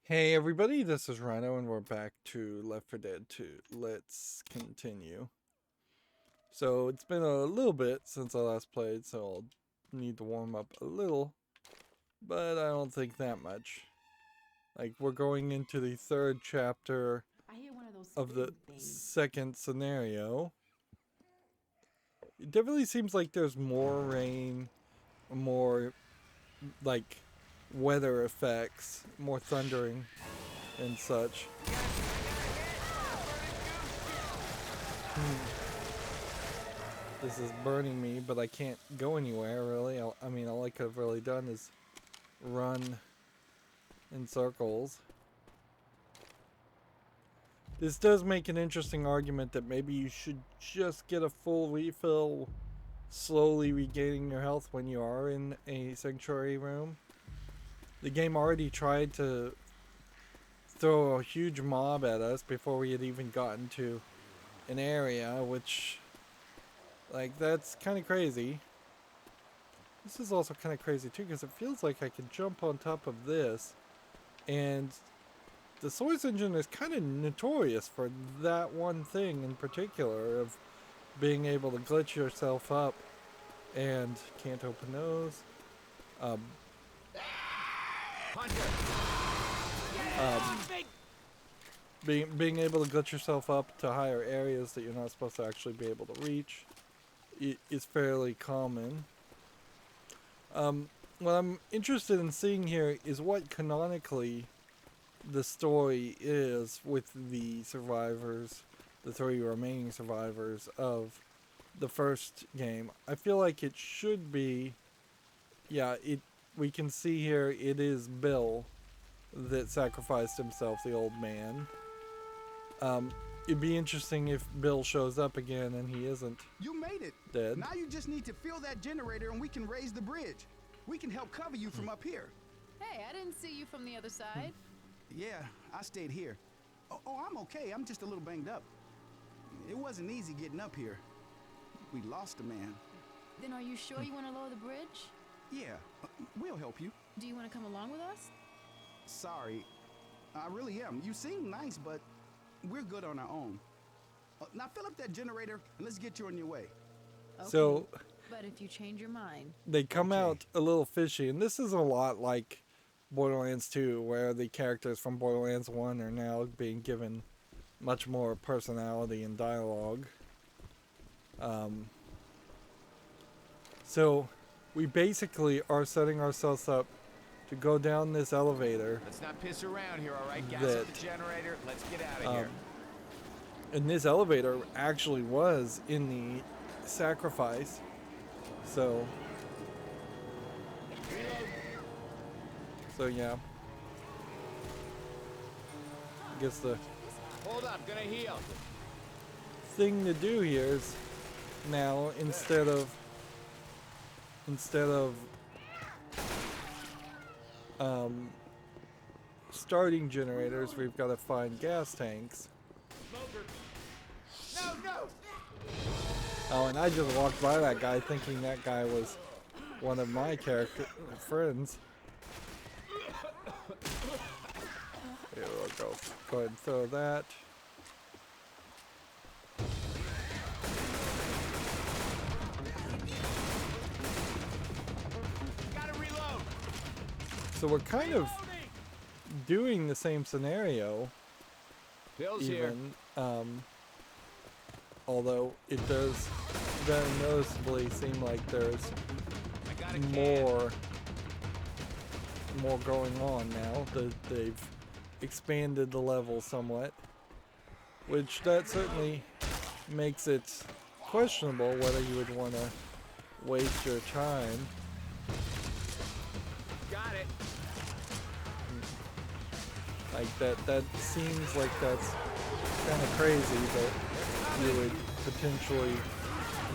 Hey everybody, this is Rydo and we're back to Left 4 Dead 2. Let's continue. So it's been a little bit since I last played, so I'll need to warm up a little, but I don't think that much. Like, we're going into the third chapter of the second scenario. It definitely seems like there's more rain, more, like, weather effects, more thundering and such. This is burning me, but I can't go anywhere, really. I mean, all I could have really done is run in circles. This does make an interesting argument that maybe you should just get a full refill, slowly regaining your health when you are in a sanctuary room. The game already tried to throw a huge mob at us before we had even gotten to an area, which... like, that's kind of crazy. This is also kind of crazy too, because it feels like I can jump on top of this. And the Source Engine is kind of notorious for that one thing in particular, of being able to glitch yourself up. And can't open those. Being able to glitch yourself up to higher areas that you're not supposed to actually be able to reach is fairly common. What I'm interested in seeing here is what canonically the story is with the survivors, the 3 remaining survivors of the first game. I feel like it should be, yeah, we can see here it is Bill that sacrificed himself, the old man. It'd be interesting if Bill shows up again and he isn't. You made it. Dead. Now you just need to fill that generator and we can raise the bridge. We can help cover you from up here. Hey, I didn't see you from the other side. Yeah, I stayed here. Oh, I'm okay. I'm just a little banged up. It wasn't easy getting up here. We lost a man. Then are you sure you want to lower the bridge? Yeah, we'll help you. Do you want to come along with us? Sorry, I really am. You seem nice, but we're good on our own. Now fill up that generator and let's get you on your way. Okay. So... but if you change your mind... they come out a little fishy, and this is a lot like Borderlands 2, where the characters from Borderlands 1 are now being given much more personality and dialogue. So we basically are setting ourselves up to go down this elevator. Let's not piss around here, all right? Gas up the generator. Let's get out of here. And this elevator actually was in the sacrifice. So yeah. I guess the Hold up, gonna heal. thing to do here is now instead of starting generators, we've got to find gas tanks. No! Oh, and I just walked by that guy thinking that guy was one of my friends. Here we'll go. Go ahead and throw that. Gotta reload. So we're kind of doing the same scenario, Bill's here. although it does very noticeably seem like there's more going on now. They've expanded the level somewhat, which that certainly makes it questionable whether you would want to waste your time. Got it. Like that seems like that's kind of crazy that you would potentially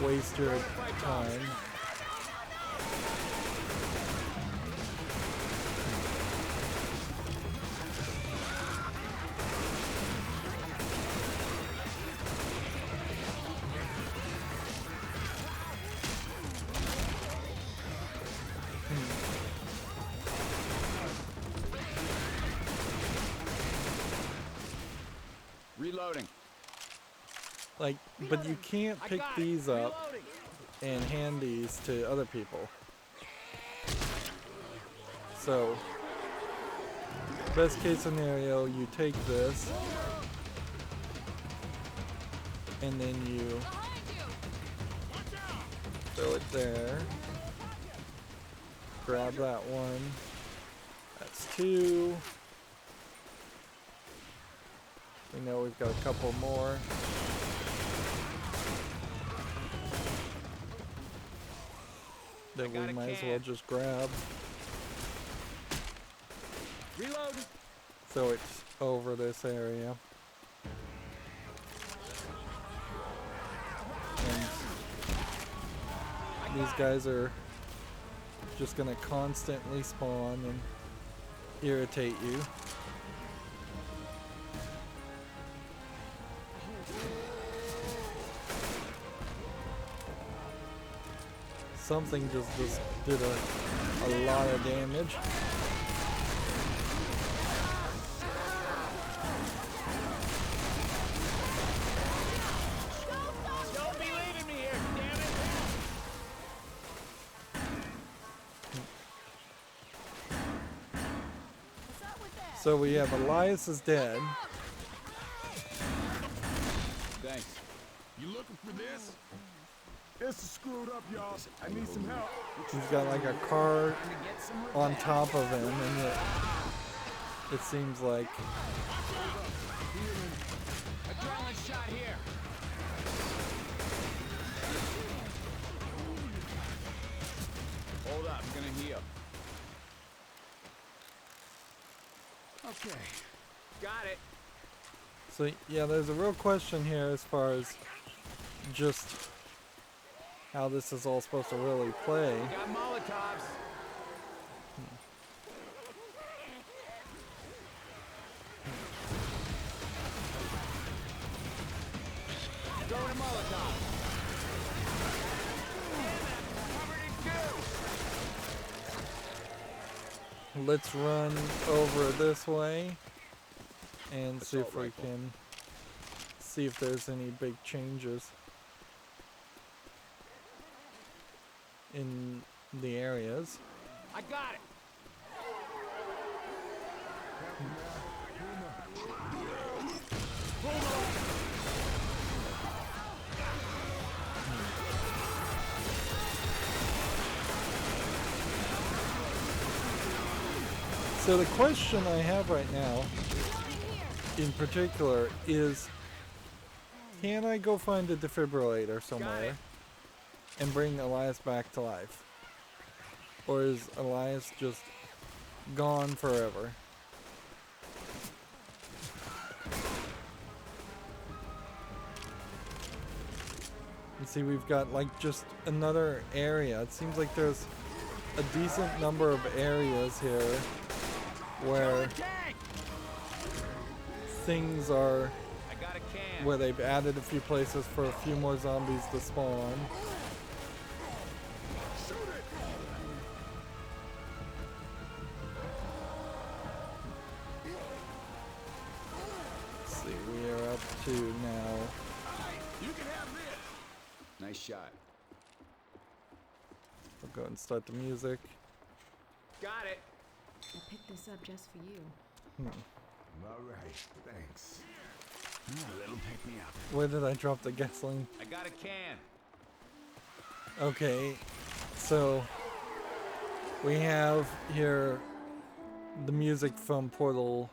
waste your time. Reloading. Like, but you can't I pick got it. these up Reloading. and hand these to other people. So, best case scenario, you take this and then you throw it there. Grab that one. That's 2. We know we've got a couple more. That we might as well just grab. Reload. So it's over this area. And these guys are just gonna constantly spawn and irritate you. Something just did a lot of damage. Don't be leaving me here, damn it. What's up with that? So we have Elias is dead. Thanks. You looking for this? This is screwed up, y'all. I need some help. He's got like a car Time to get some on revenge. top of him, and yet it seems like Adrenaline shot here. Hold up, I'm gonna heal. Okay. Got it. so. Yeah, there's a real question here as far as just how this is all supposed to really play. Got Molotovs. Throwing a Molotov. Covered in goo. Let's run over this way and see if Assault we rifle. can see if there's any big changes in the areas. I got it. So the question I have right now, in particular, is can I go find a defibrillator somewhere and bring Elias back to life? Or is Elias just gone forever? And see, we've got like just another area. It seems like there's a decent number of areas here where Tank. things are, I got a can. where they've added a few places for a few more zombies to spawn. Let's see, we are up to now. You can have this. Nice shot. We'll go and start the music. Got it. I picked this up just for you. All right, thanks. A little pick me up. Where did I drop the gasoline? I got a can. Okay, so we have here the music from Portal,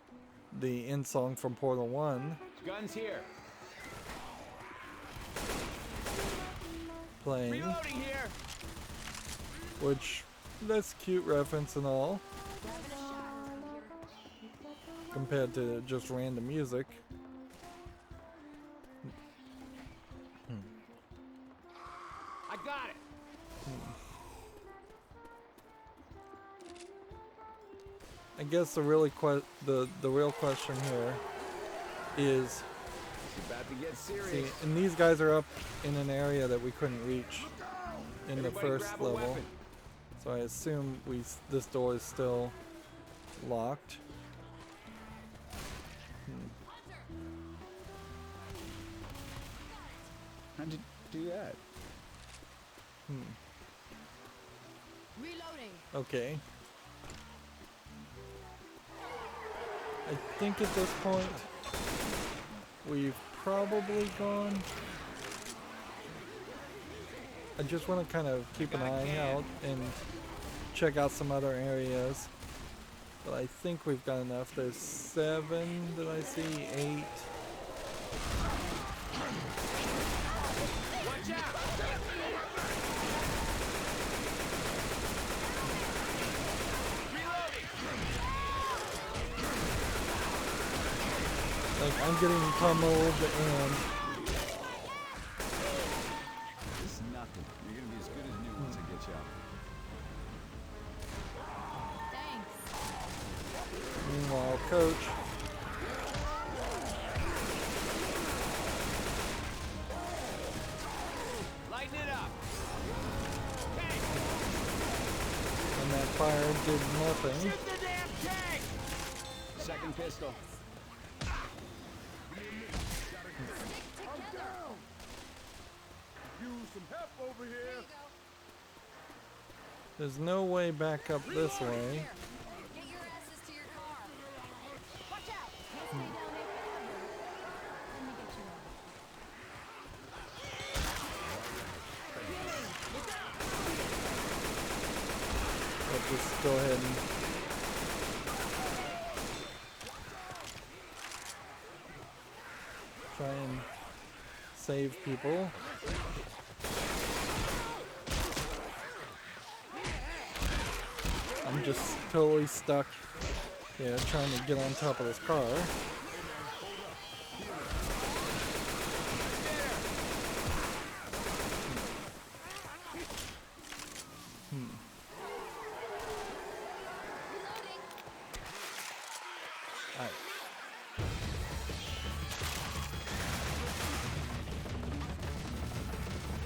the end song from Portal 1 Guns here. playing, Reloading here. which that's cute reference and all compared to just random music. I got it. I guess the really the real question here is, It's about to get see, serious. and these guys are up in an area that we couldn't reach in the Everybody first grab a level. weapon. So I assume this door is still locked. How'd you do that? Reloading. Okay. I think at this point we've probably gone. I just want to kind of keep an eye out and check out some other areas. But I think we've got enough. There's 7 that I see, 8. Watch out! Reloading! Like, I'm getting pummeled and This is nothing. You're gonna be as good as new once I get you out. Thanks. meanwhile, Coach. Lighten it up! Okay, And that fire did nothing. shoot the damn tank! Second pistol. There's no way back up this way. Get your asses to your car. Watch out. Can't stay down there forever. Let me get you out. Let's just go ahead and try and save people. I'm just totally stuck, yeah, trying to get on top of this car. Alright.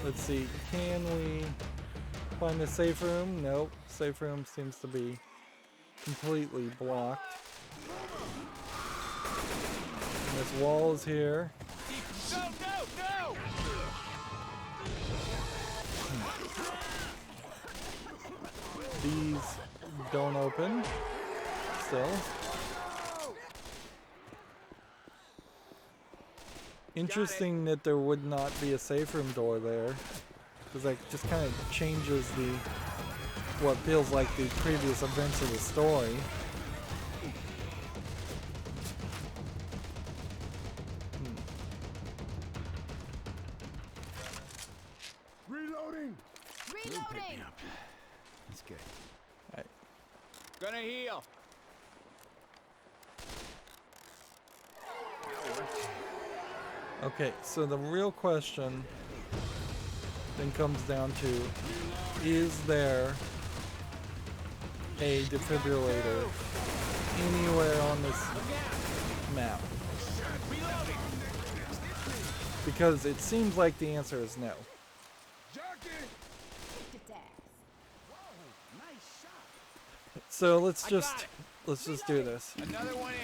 Let's see, can we find a safe room? Nope, safe room seems to be completely blocked. And this wall is here. No, no, no! These don't open still. Interesting that there would not be a safe room door there, because that just kind of changes the what feels like the previous events of the story. Reloading! Reloading. That's good. Alright. Gonna heal. Okay, so the real question then comes down to, is there a defibrillator anywhere on this map? Reloading! Because it seems like the answer is no. Kicked its ass. Nice shot. So let's I got just it. do this. Another one in.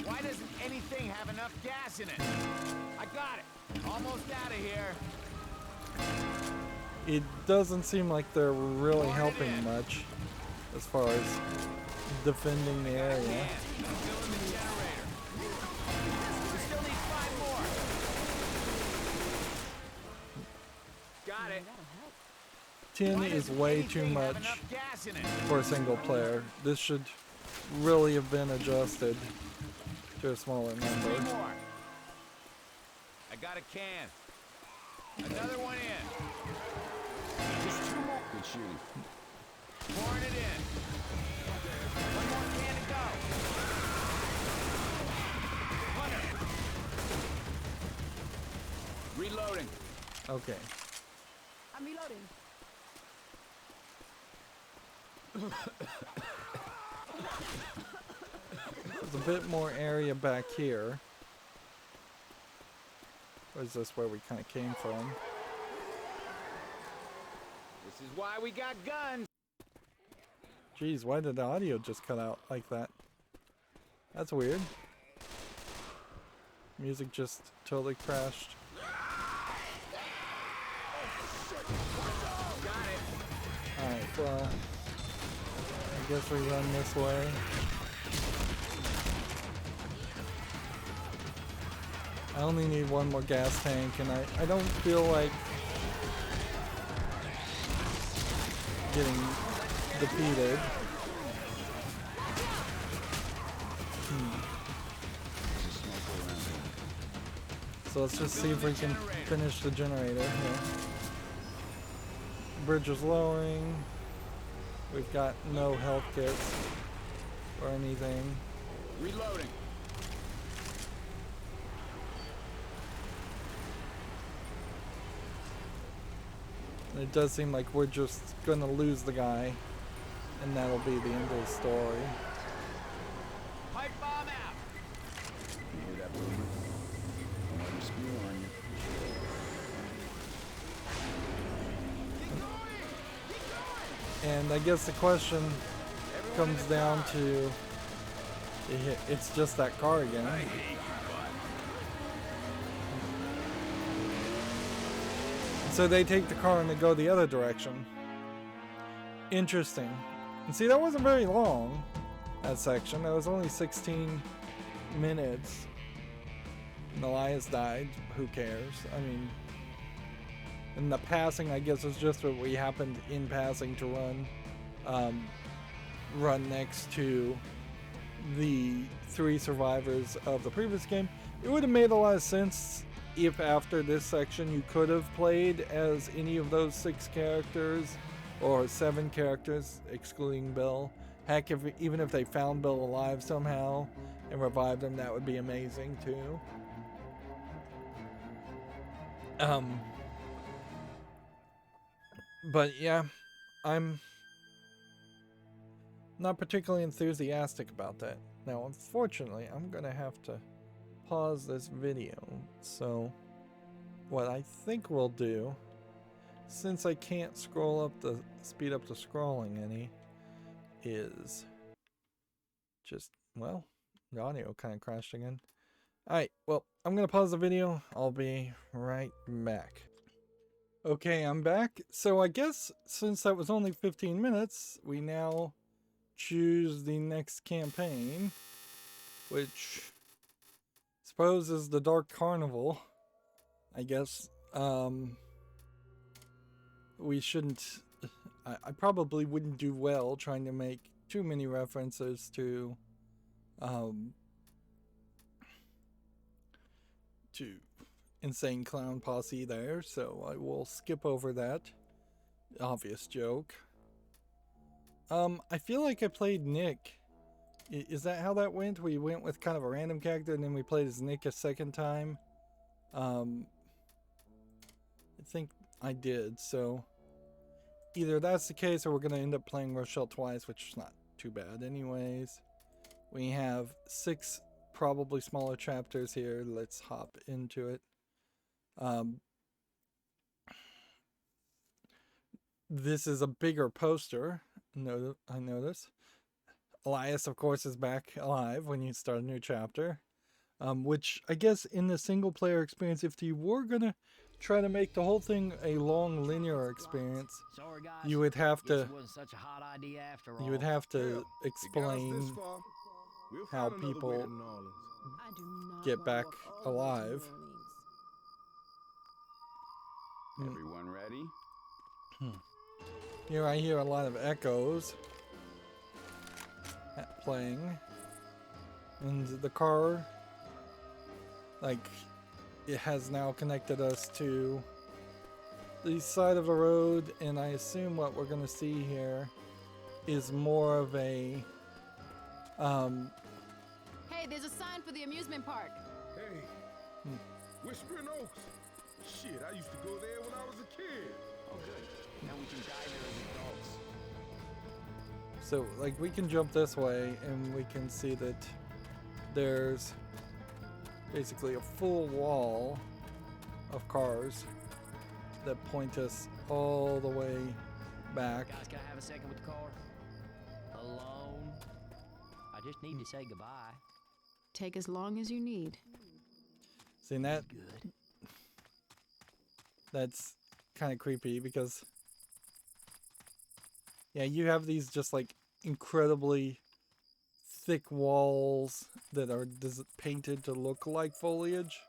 Why doesn't anything have enough gas in it? I got it. Almost out of here. It doesn't seem like they're really helping much as far as defending the area. Man, I'm filling the generator. We still need 5 more. Got it. That'll help. 10 Why is doesn't way too anything have much enough gas in it? for a single player. This should really have been adjusted to a smaller 3 number. more. I got a can. Another one in. Just 2 more. Good shooting. Pouring it in. One more can to go. Hunter. Reloading. Okay. I'm reloading. There's a bit more area back here. Or is this where we kind of came from? This is why we got guns. Jeez, why did the audio just cut out like that? That's weird. Music just totally crashed. Alright, well, I guess we run this way. I only need one more gas tank, and I don't feel like getting defeated. So let's just see if we can finish the generator here. Bridge is lowering. We've got no health kits or anything. Reloading. It does seem like we're just gonna lose the guy, and that'll be the end of the story. Pipe bomb out. You hear that, Boomer? Don't let him spew on you. And I guess the question comes down to, it's just that car again. So they take the car and they go the other direction. Interesting. And see, that wasn't very long, that section. That was only 16 minutes. And Elias died. Who cares? I mean, and the passing, I guess, was just what we happened in passing to run next to the 3 survivors of the previous game. It would have made a lot of sense if after this section you could have played as any of those 6 characters or 7 characters, excluding Bill. Heck, even if they found Bill alive somehow and revived him, that would be amazing too. But yeah, I'm not particularly enthusiastic about that. Now, unfortunately, I'm gonna have to pause this video. So what I think we'll do, since I can't speed up the scrolling any, is just, well, the audio kind of crashed again. Alright, well, I'm gonna pause the video. I'll be right back. Okay, I'm back. So I guess since that was only 15 minutes, we now choose the next campaign, which I suppose is the Dark Carnival. I guess we shouldn't, I probably wouldn't do well trying to make too many references to Insane Clown Posse there, so I will skip over that obvious joke. I feel like I played Nick. Is that how that went? We went with kind of a random character and then we played as Nick a second time. I think I did, so either that's the case or we're going to end up playing Rochelle twice, which is not too bad anyways. We have 6 probably smaller chapters here. Let's hop into it. This is a bigger poster. I notice. Elias, of course, is back alive when you start a new chapter. Which I guess in the single player experience, if you were gonna try to make the whole thing a long linear experience, Sorry, guys. you would have to Wasn't such a hot idea after all. you would have to Hell, you got us this explain far. We'll how find another way people to New Orleans. I do not get wanna back walk all the way to New alive. Orleans. Everyone ready? Here I hear a lot of echoes playing, and the car, like, it has now connected us to the side of the road, and I assume what we're gonna see here is more of a Hey, there's a sign for the amusement park. Hey, Whispering Oaks. Shit, I used to go there when I was a kid. Oh, good. Now we can die there as adults. so like we can jump this way and we can see that there's basically a full wall of cars that point us all the way back. Guys, can I have a second with the car? Alone? I just need to say goodbye. Take as long as you need. See that? That's kind of creepy because, yeah, you have these just like incredibly thick walls that are painted to look like foliage,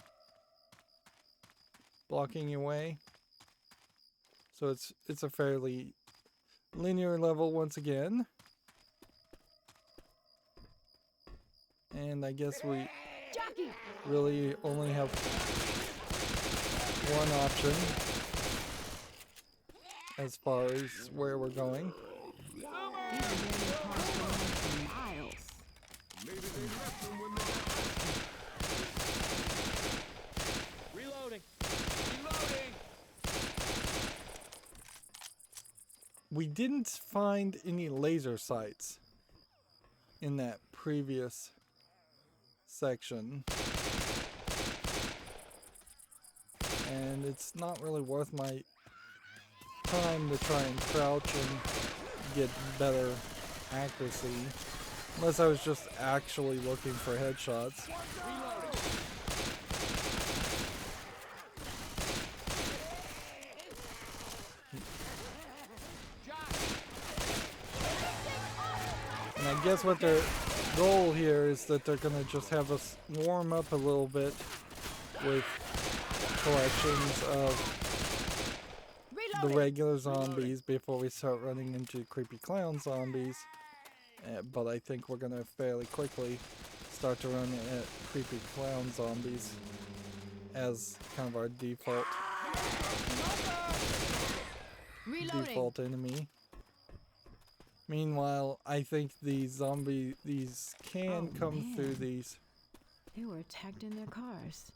blocking your way. So it's a fairly linear level once again. And I guess we really only have one option as far as where we're going. Reloading. Reloading. We didn't find any laser sights in that previous section. And it's not really worth my time to try and crouch and get better accuracy. Unless I was just actually looking for headshots. And I guess what their goal here is that they're going to just have us warm up a little bit with collections of the regular zombies before we start running into creepy clown zombies. But I think we're going to fairly quickly start to run at creepy clown zombies as kind of our default enemy. Meanwhile, I think these can come through these. They were attacked in their cars.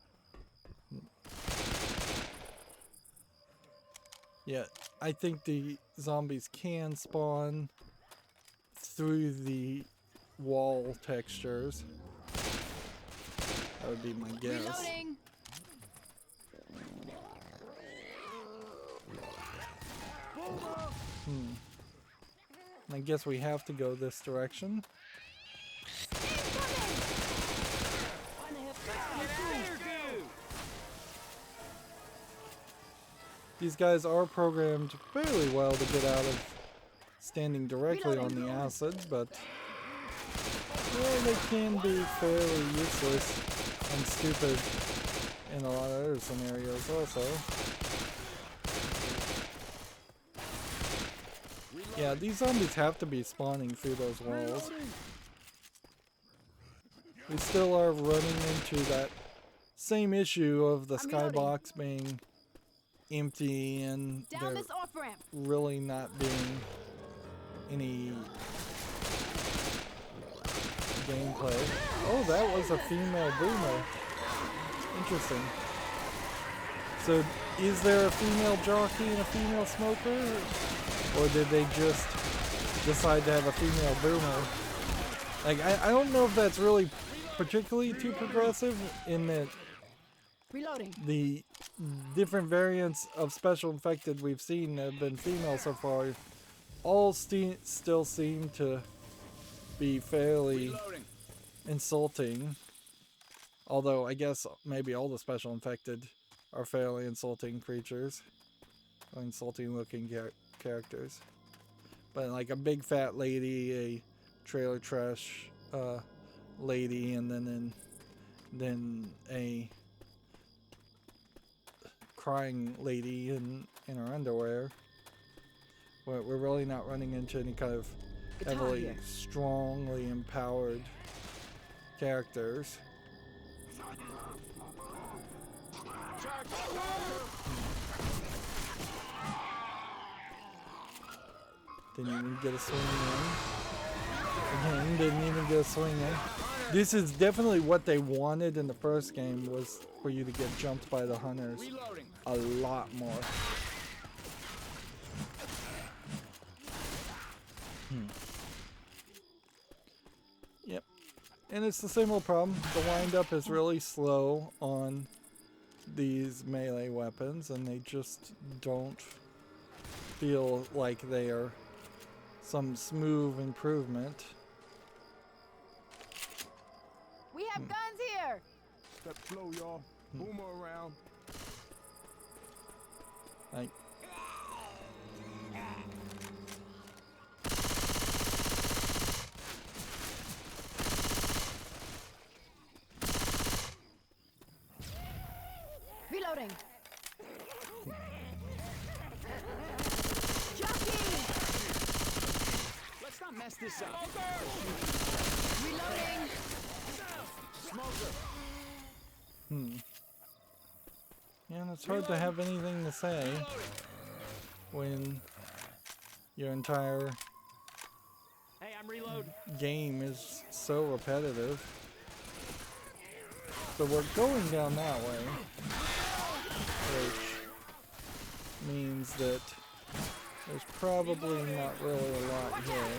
Yeah, I think the zombies can spawn through the wall textures. That would be my guess. Reloading. I guess we have to go this direction. These guys are programmed fairly well to get out of standing directly on the acid, but well, they can be fairly useless and stupid in a lot of other scenarios also. Yeah, these zombies have to be spawning through those walls. We still are running into that same issue of the skybox being empty and Down there this off ramp. really not being any gameplay. Oh, that was a female boomer. Interesting. So, is there a female jockey and a female smoker? Or did they just decide to have a female boomer? Like, I don't know if that's really particularly too progressive in that Reloading. the different variants of special infected we've seen that have been female so far all still seem to be fairly insulting. Although I guess maybe all the special infected are fairly insulting creatures. Or insulting looking characters. But like a big fat lady, a trailer trash lady, and then a crying lady in her underwear. We're really not running into any kind of heavily, strongly empowered characters. Didn't even get a swing in. Again, didn't even get a swing in. This is definitely what they wanted in the first game, was for you to get jumped by the hunters a lot more. Yep. And it's the same old problem. The wind-up is really slow on these melee weapons, and they just don't feel like they are some smooth improvement. We have guns here. Step slow, y'all. Boomer around. Like, Reloading. Jockey! Let's not mess this up. Reloading. Smoker. yeah, and it's hard to have anything to say when your entire Hey, I'm reloading. game is so repetitive. So we're going down that way, which means that there's probably not really a lot here.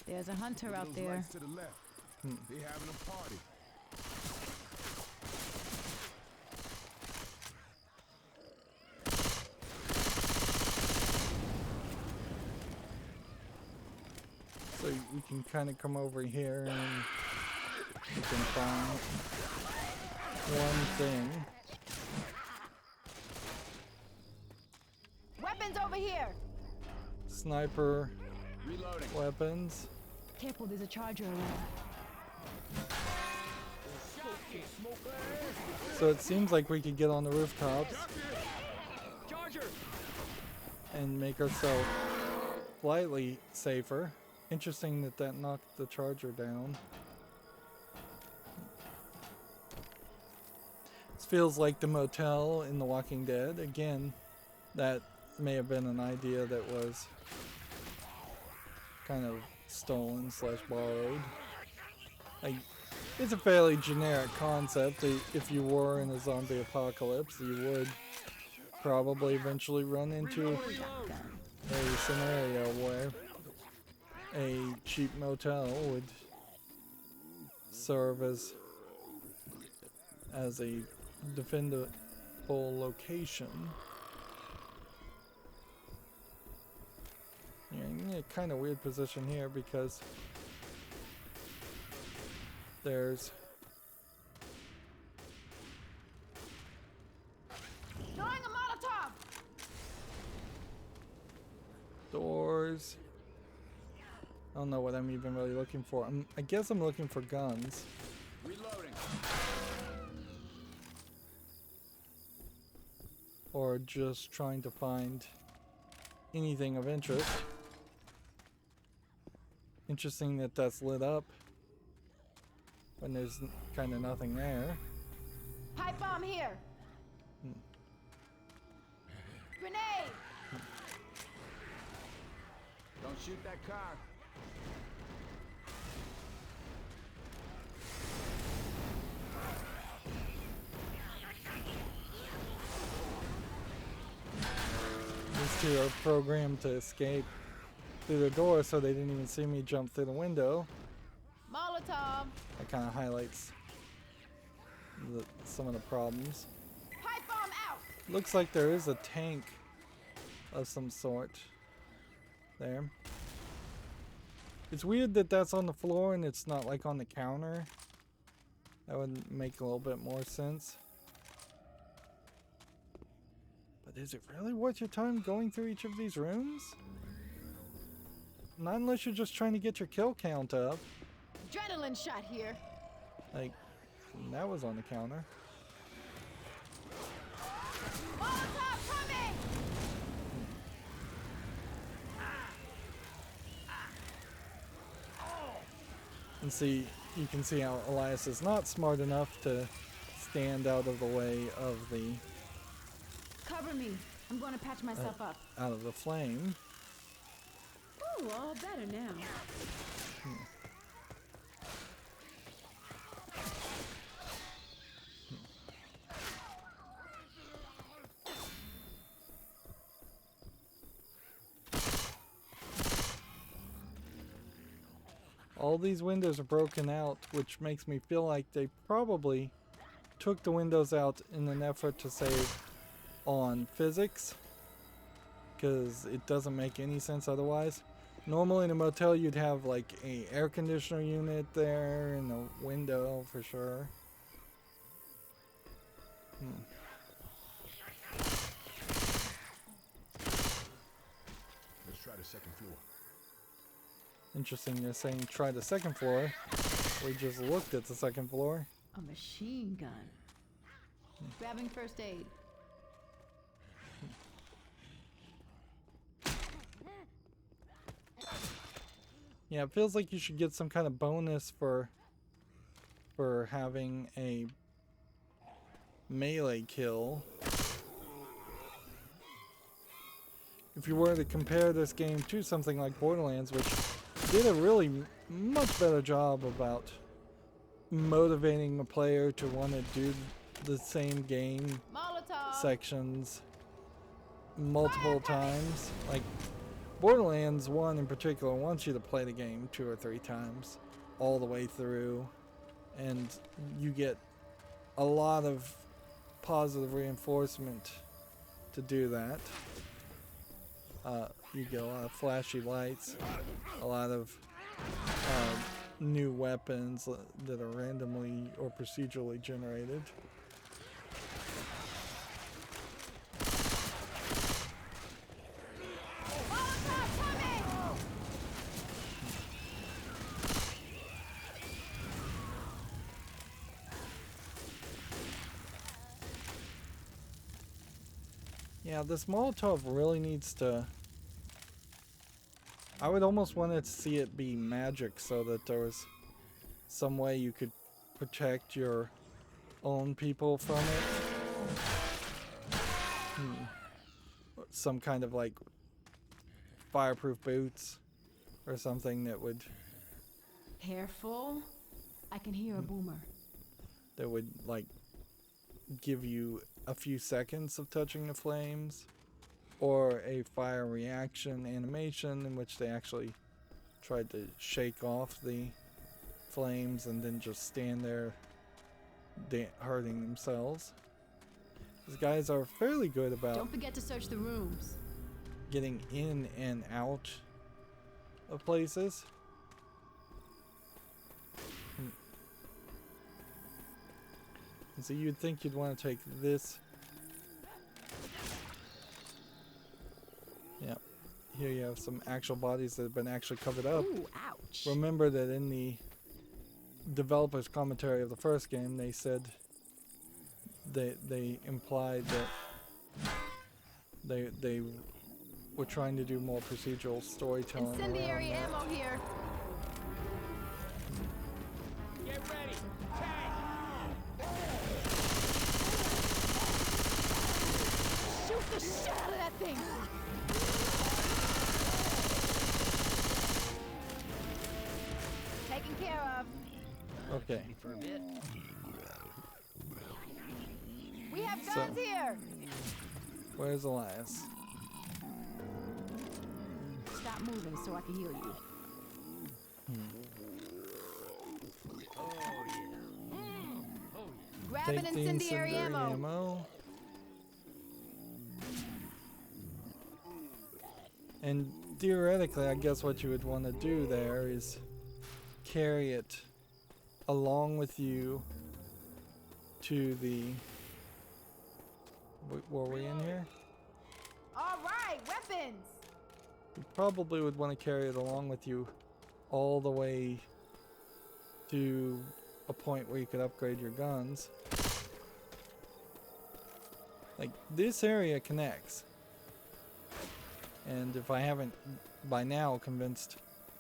There's a hunter out Those there. lights to the left. They having a party. So we can kind of come over here and we can find one thing. Weapons over here. Sniper Reloading. weapons. Careful, there's a charger around. So it seems like we could get on the rooftops Charger! and make ourselves slightly safer. Interesting that that knocked the charger down. This feels like the motel in The Walking Dead. Again, that may have been an idea that was kind of stolen / borrowed. Like, it's a fairly generic concept. If you were in a zombie apocalypse, you would probably eventually run into a scenario where a cheap motel would serve as a defendable location. Yeah, you're in a kind of weird position here because there's Throwing a Molotov. doors. I don't know what I'm even really looking for. I guess I'm looking for guns. Reloading. Or just trying to find anything of interest. Interesting that that's lit up when there's kind of nothing there. Pipe bomb here. Grenade. Don't shoot that car. These two are programmed to escape through the door, so they didn't even see me jump through the window. Molotov. That kind of highlights some of the problems. Pipe bomb out. Looks like there is a tank of some sort there. It's weird that that's on the floor and it's not like on the counter. That would make a little bit more sense. But is it really worth your time going through each of these rooms? Not unless you're just trying to get your kill count up. Adrenaline shot here. Like, that was on the counter. Molotov coming. And see, you can see how Elias is not smart enough to stand out of the way of the Cover me. I'm going to patch myself up. out of the flame. Ooh, all better now. All these windows are broken out, which makes me feel like they probably took the windows out in an effort to save on physics, because it doesn't make any sense otherwise. Normally in a motel you'd have like a air conditioner unit there and a window for sure. Let's try the second floor. Interesting, they're saying try the second floor. We just looked at the second floor. A machine gun. Grabbing first aid. Yeah, it feels like you should get some kind of bonus for having a melee kill. If you were to compare this game to something like Borderlands, which did a really much better job about motivating a player to want to do the same game Molotov. sections multiple times. Like Borderlands 1 in particular wants you to play the game 2 or 3 times all the way through, and you get a lot of positive reinforcement to do that. You get a lot of flashy lights, a lot of new weapons that are randomly or procedurally generated. Yeah, this Molotov really needs to... I would almost want to see it be magic so that there was some way you could protect your own people from it. Some kind of like fireproof boots or something that would Careful. I can hear a boomer. like give you a few seconds of touching the flames, or a fire reaction animation in which they actually tried to shake off the flames and then just stand there hurting themselves. These guys are fairly good about Don't forget to search the rooms. getting in and out of places. And so you'd think you'd want to take this. Yep. Here you have some actual bodies that have been actually covered up. Ooh, ouch. Remember that in the developer's commentary of the first game, they said they implied that they were trying to do more procedural storytelling. Incendiary around that. ammo here. Get ready. Tank. Shoot the shit out of that thing. Taken care of. Okay. For a bit. We have So- guns here. Where's Elias? Stop moving so I can heal you. Grab Take an the incendiary ammo. ammo. And theoretically, I guess what you would want to do there is carry it along with you to the... Were we in here? All right, weapons. You probably would want to carry it along with you all the way to a point where you could upgrade your guns. Like, this area connects. And if I haven't by now convinced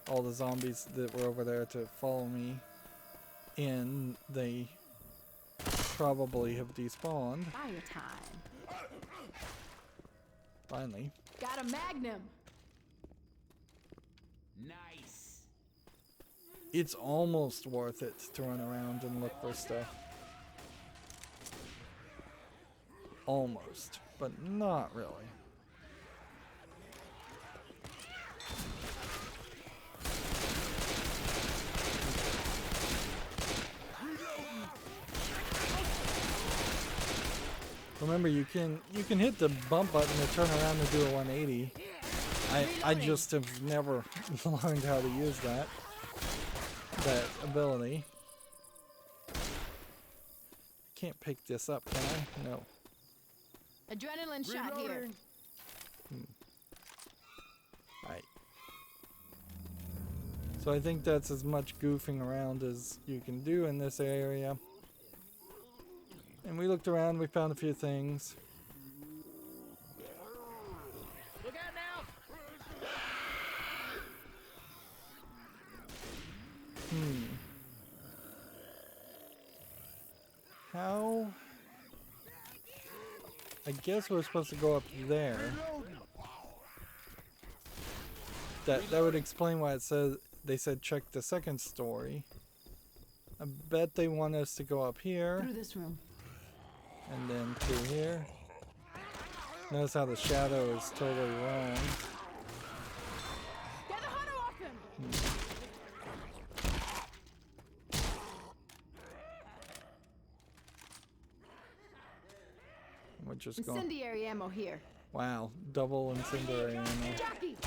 all the zombies that were over there to follow me in, they probably have despawned. Fire time. Finally. Got a magnum. Nice. It's almost worth it to run around and look for stuff. Almost, but not really. Remember, you can hit the bump button to turn around and do a 180. I just have never learned how to use that ability. Can't pick this up, can I? No. Adrenaline shot here. Right. So I think that's as much goofing around as you can do in this area. And we looked around, we found a few things. Look out now! How? I guess we're supposed to go up there. That would explain why it says they said check the second story. I bet they want us to go up here Through this room. and then through here. Notice how the shadow is totally wrong. Get the hunter off him! We're just going. Incendiary ammo here. Wow, double incendiary ammo. Jackie!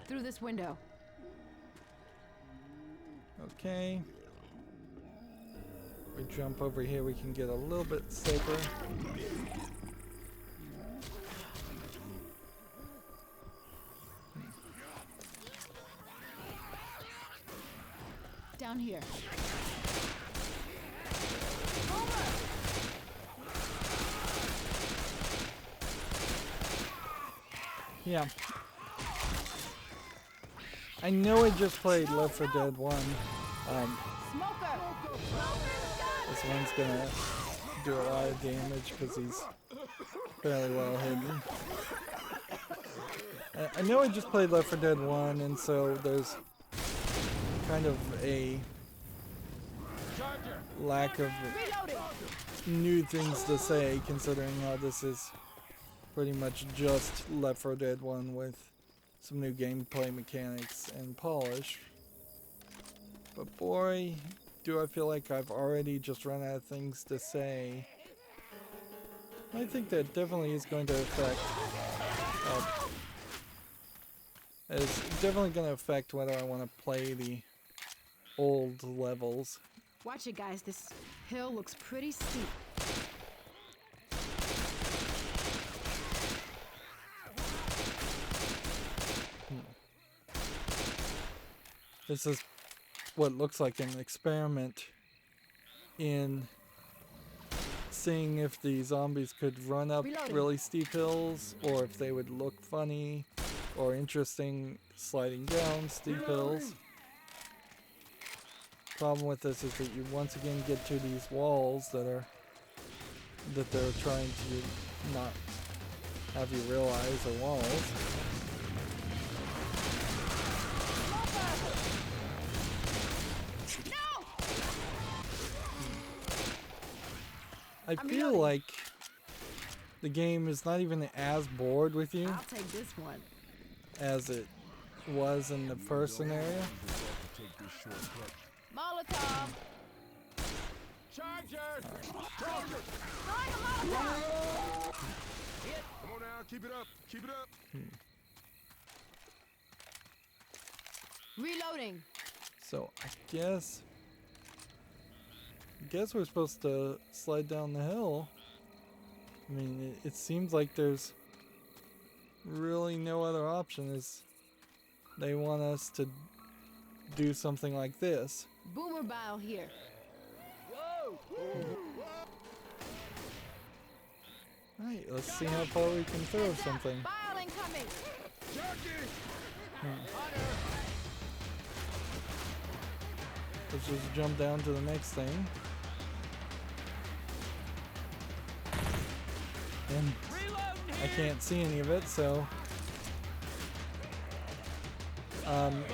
Through this window. Okay. We jump over here, we can get a little bit safer. Down here. Yeah. I know I just played Left 4 Dead 1. Smoker! This one's gonna do a lot of damage because he's fairly well hidden. I know I just played Left 4 Dead 1, and so there's kind of a lack of new things to say, considering how this is pretty much just Left 4 Dead 1 with some new gameplay mechanics and polish. But boy, do I feel like I've already just run out of things to say. I think that definitely is going to affect it's definitely going to affect whether I want to play the old levels. Watch it, guys. This hill looks pretty steep. This is what looks like an experiment in seeing if the zombies could run up really steep hills, or if they would look funny or interesting sliding down steep hills. Problem with this is that you once again get to these walls that they're trying to not have you realize are walls. I feel like the game is not even as bored with you I'll take this one. as it was in the first scenario. Molotov. Charger! Charger! Throwing a Molotov. Come on now, keep it up, keep it up. Reloading. So I guess we're supposed to slide down the hill. I mean, it seems like there's really no other option. Is they want us to do something like this. Boomer bile here. Alright, let's see how far we can throw something. Bile incoming. Let's just jump down to the next thing. And I can't see any of it, so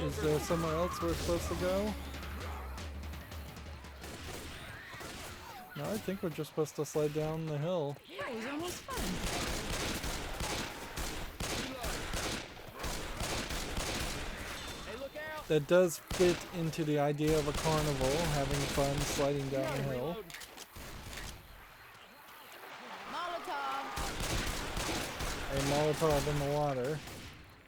is there somewhere else we're supposed to go? No, I think we're just supposed to slide down the hill. That was almost fun. Hey, look out! That does fit into the idea of a carnival, having fun sliding down the hill. Molotov. a Molotov in the water?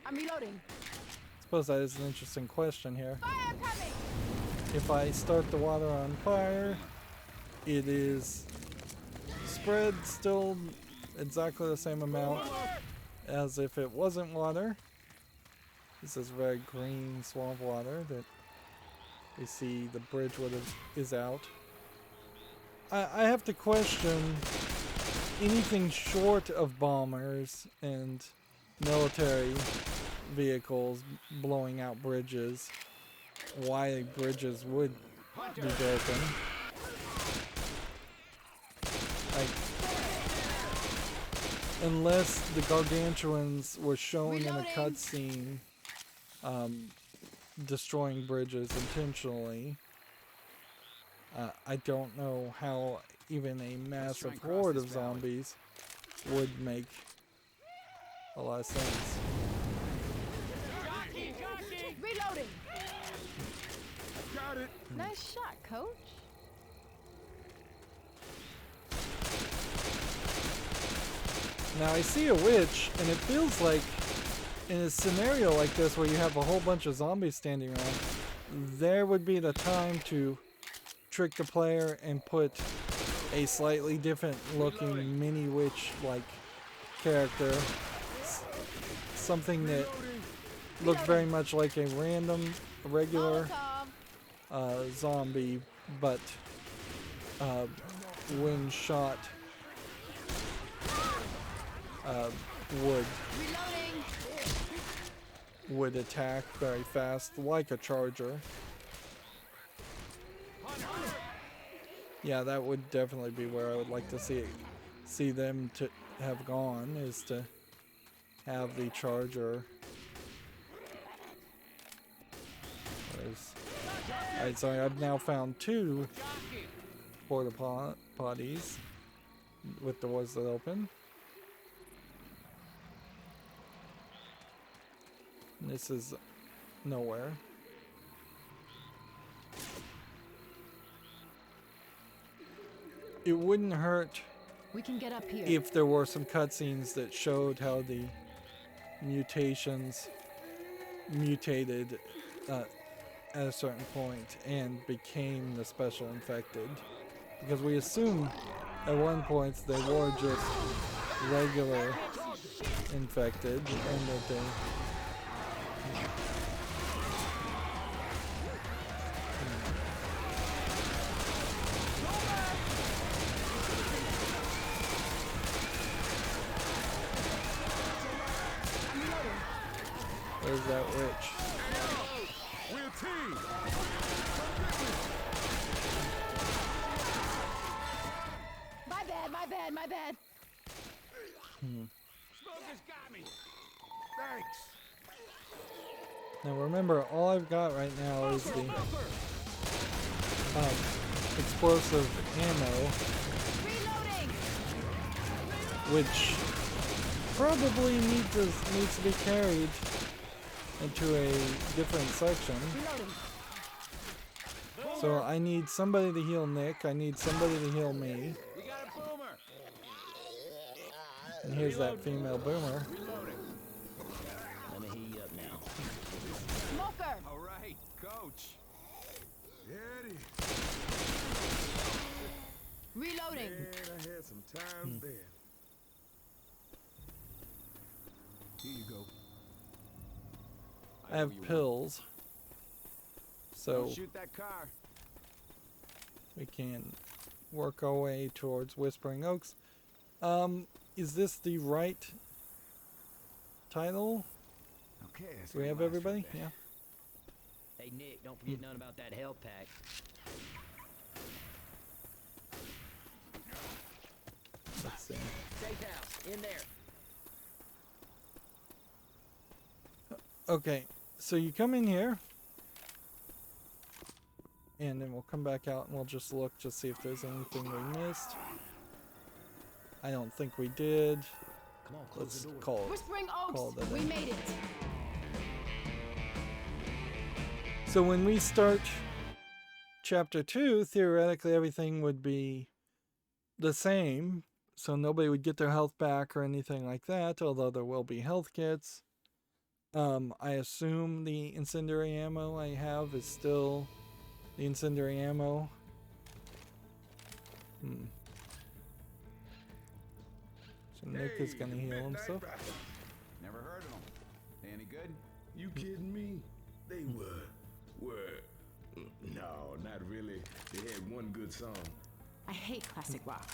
I'm reloading. I suppose that is an interesting question here. Fire coming! If I start the water on fire, it is spread still exactly the same amount as if it wasn't water. This is very green swamp water that we see the bridge is out. I have to question anything short of bombers and military vehicles blowing out bridges, why bridges would be broken. Like, unless the gargantuans were shown in a cutscene destroying bridges intentionally, I don't know how even a massive horde of zombies would make a lot of sense. Reloading! Got it. Nice shot, coach. Now I see a witch, and it feels like in a scenario like this where you have a whole bunch of zombies standing around, there would be the time to trick the player and put a slightly different looking mini witch like character, something that looked very much like a regular zombie, but when shot would attack very fast like a charger. Yeah, that would definitely be where I would like to see them to have gone, is to have the charger. Alright, so I've now found 2 porta potties with doors that open. And this is nowhere. It wouldn't hurt We can get up here. if there were some cutscenes that showed how the mutations mutated at a certain point and became the special infected. Because we assume at one point they were just regular infected and that they... Where's that witch? We're a team. My bad. Smoker's got me. Thanks. Now remember, all I've got right now is the explosive ammo, which probably needs to be carried into a different section. So I need somebody to heal Nick, I need somebody to heal me. We got a boomer. And here's that female boomer. Let me heat you up now. Smoker! All right, coach. Yeah, it is. Reloading. Man, I had some times there. Here you go. I have pills, so Don't shoot that car. we can work our way towards Whispering Oaks. Is this the right title? Okay, that's Do we have gonna last everybody? for a bit. Yeah. Hey, Nick, don't forget nothing about that health pack. Let's see. Safe house, in there. Okay, so you come in here, and then we'll come back out and we'll just look to see if there's anything we missed. I don't think we did. Come on, close Let's the door. call it. Whispering Call Oaks, that we in. made it. So when we start chapter 2, theoretically everything would be the same, so nobody would get their health back or anything like that, although there will be health kits. I assume the incendiary ammo I have is still the incendiary ammo. So Nick is gonna heal Midnight himself. Rapper. Never heard of them. They any good? You kidding me? They were. No, not really. They had one good song. I hate classic rock.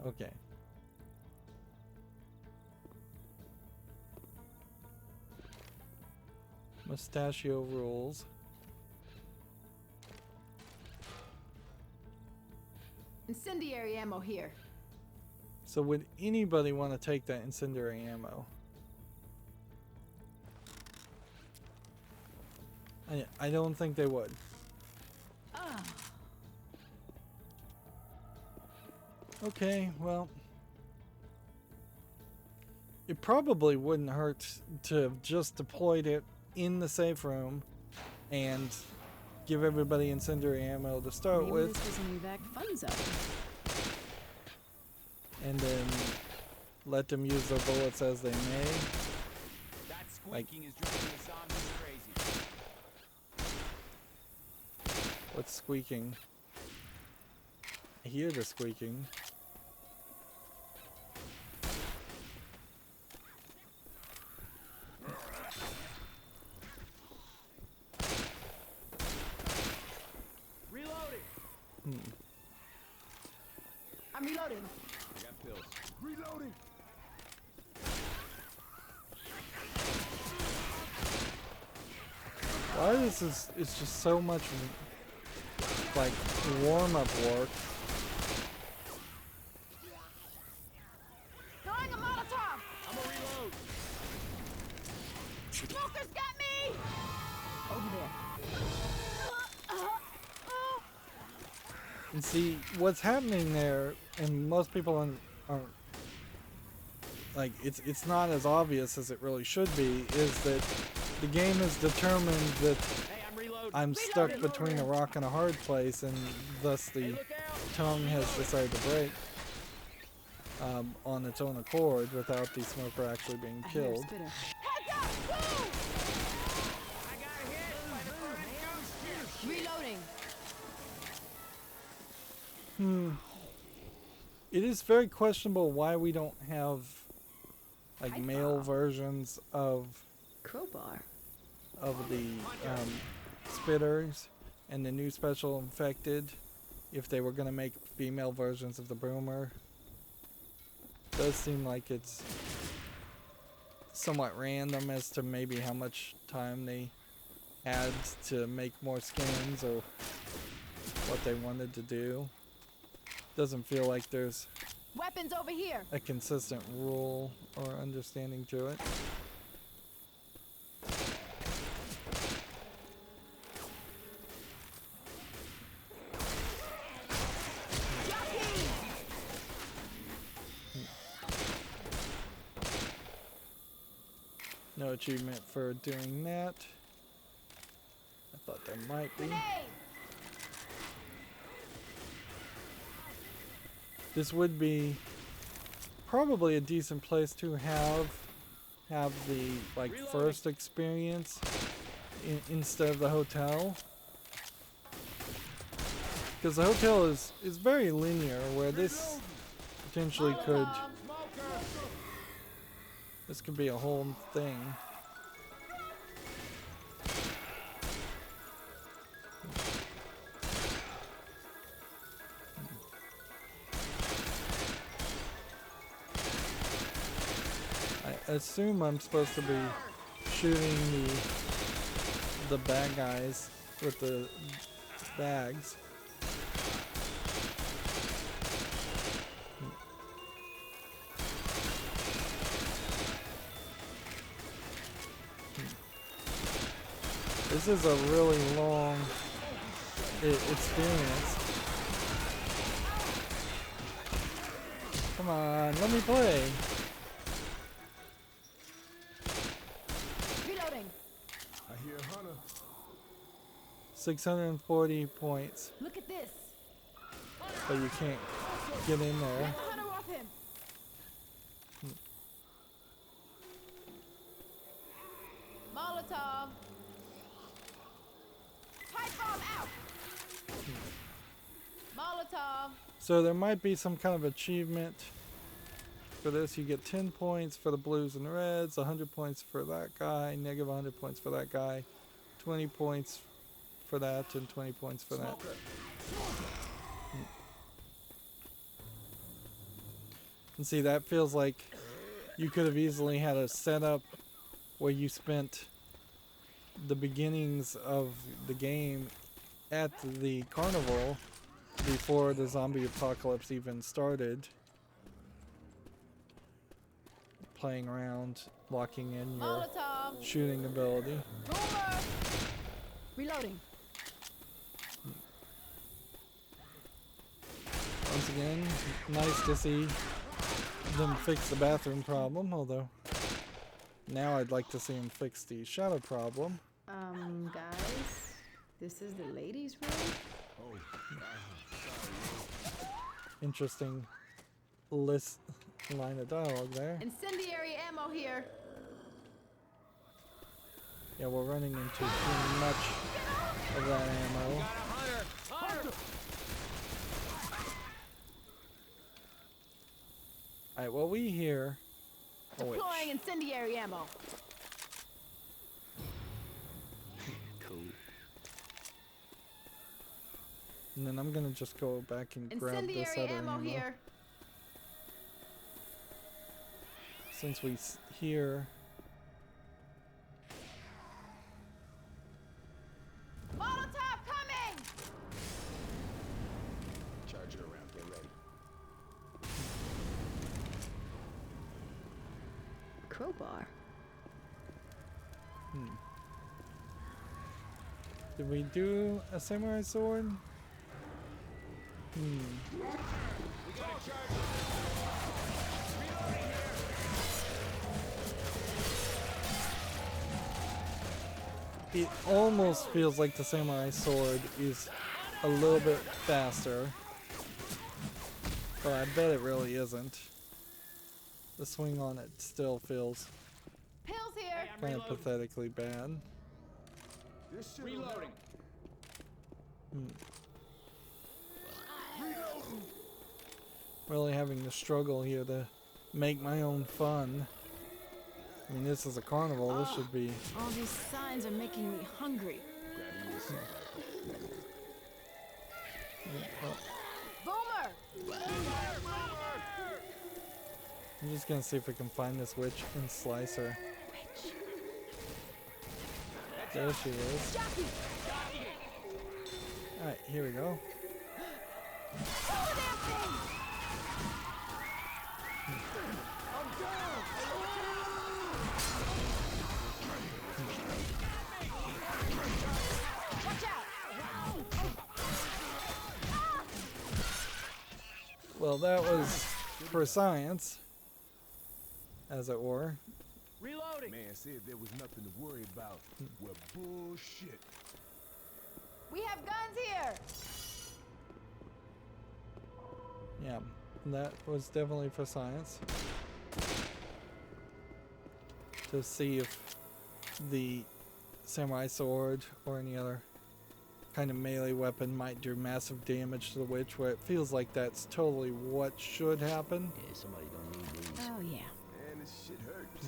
Okay. Mustachio rules. Incendiary ammo here. So would anybody want to take that incendiary ammo? I don't think they would. Okay, well, it probably wouldn't hurt to have just deployed it in the safe room and give everybody incendiary ammo to start Maybe with, this was a new back fun zone. and then let them use their bullets as they may. That squeaking is driving the zombies crazy. What's squeaking? I hear the squeaking. Reloading. I'm reloading. I got pills. Reloading. Why this is it's just so much like warm-up work. Throwing a Molotov! I'm a reload. Smoker's got me! Over there. And see, what's happening there, and most people aren't like it's not as obvious as it really should be, is that the game has determined that Hey, I'm reloading. I'm stuck between a rock and a hard place, and thus the Look out. tongue has decided to break on its own accord without the smoker actually being I hear a killed. spitter. Heads up! Woo! I got hit by the burning ghost ship. Reloading. It is very questionable why we don't have like Pipe male bomb. versions of Crowbar. the spitters and the new special infected, if they were going to make female versions of the boomer. Does seem like it's somewhat random as to maybe how much time they had to make more skins or what they wanted to do. Doesn't feel like there's Weapons over here. a consistent rule or understanding to it. No achievement for doing that. I thought there might be. Grenade! This would be probably a decent place to have the like first experience instead of the hotel, because the hotel is very linear, where this potentially could be a whole thing. I assume I'm supposed to be shooting the bad guys with the bags. This is a really long experience. Come on, let me play. Reloading. I hear a hunter. 640 points. Look at this. but you can't get in there. Hunter off him. Molotov. Pipe bomb out. Molotov. So there might be some kind of achievement for this. You get 10 points for the blues and reds, 100 points for that guy, negative 100 points for that guy, 20 points for that, and 20 points for that. And see, that feels like you could have easily had a setup where you spent the beginnings of the game at the carnival before the zombie apocalypse even started, playing around, locking in your Molotov. shooting ability. Boomer. Reloading. Once again, nice to see them fix the bathroom problem, although now I'd like to see them fix the shadow problem. Guys, this is the ladies' room? Interesting line of dialogue there. Incendiary ammo here. Yeah, we're running into too much of that ammo. Alright, well we hear a witch. Deploying incendiary ammo. Cool. And then I'm gonna just go back and grab this Incendiary other ammo ammo. here. Since we hear... Molotov coming! Charger around. Get ready. Crowbar. Did we do a samurai sword? It almost feels like the samurai sword is a little bit faster, but I bet it really isn't. The swing on it still feels Pills here. kind of pathetically bad. This shit Reloading. Really having to struggle here to make my own fun. I mean, this is a carnival. This should be... All these signs are making me hungry. Boomer! I'm just gonna see if we can find this witch and slice her. There she is. Jockey! Alright, here we go. Kill the damn thing! Watch out! Well, that was for science, as it were. Reloading. Man said there was nothing to worry about. Well, bullshit. We have guns here! Yeah, that was definitely for science. To see if the samurai sword or any other kind of melee weapon might do massive damage to the witch, where it feels like that's totally what should happen. Yeah, somebody don't need these. Oh, yeah. Man, this shit hurts.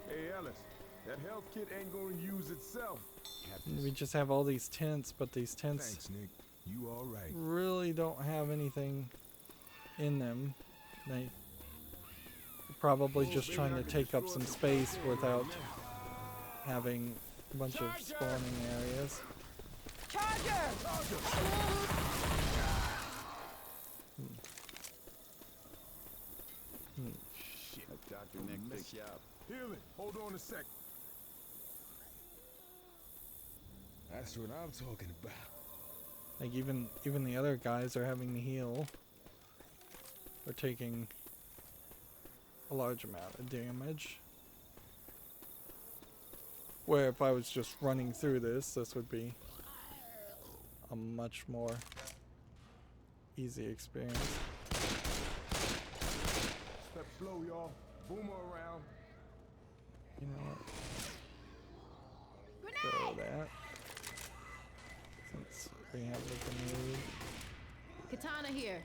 Hey, Ellis, that health kit ain't gonna use itself. We just have all these tents, but these tents Thanks, Nick. You all right? really don't have anything in them. They probably just trying to take up some space without having a bunch of spawning areas. Charger! Shit, Dr. Nick picked you up. Heal it. Hold on a sec. That's what I'm talking about. Like even the other guys are having to heal. They're taking a large amount of damage. Where if I was just running through this would be a much more easy experience. Step slow, y'all. Boomer around. You know what? Throw that. Since we have the grenade. Katana here.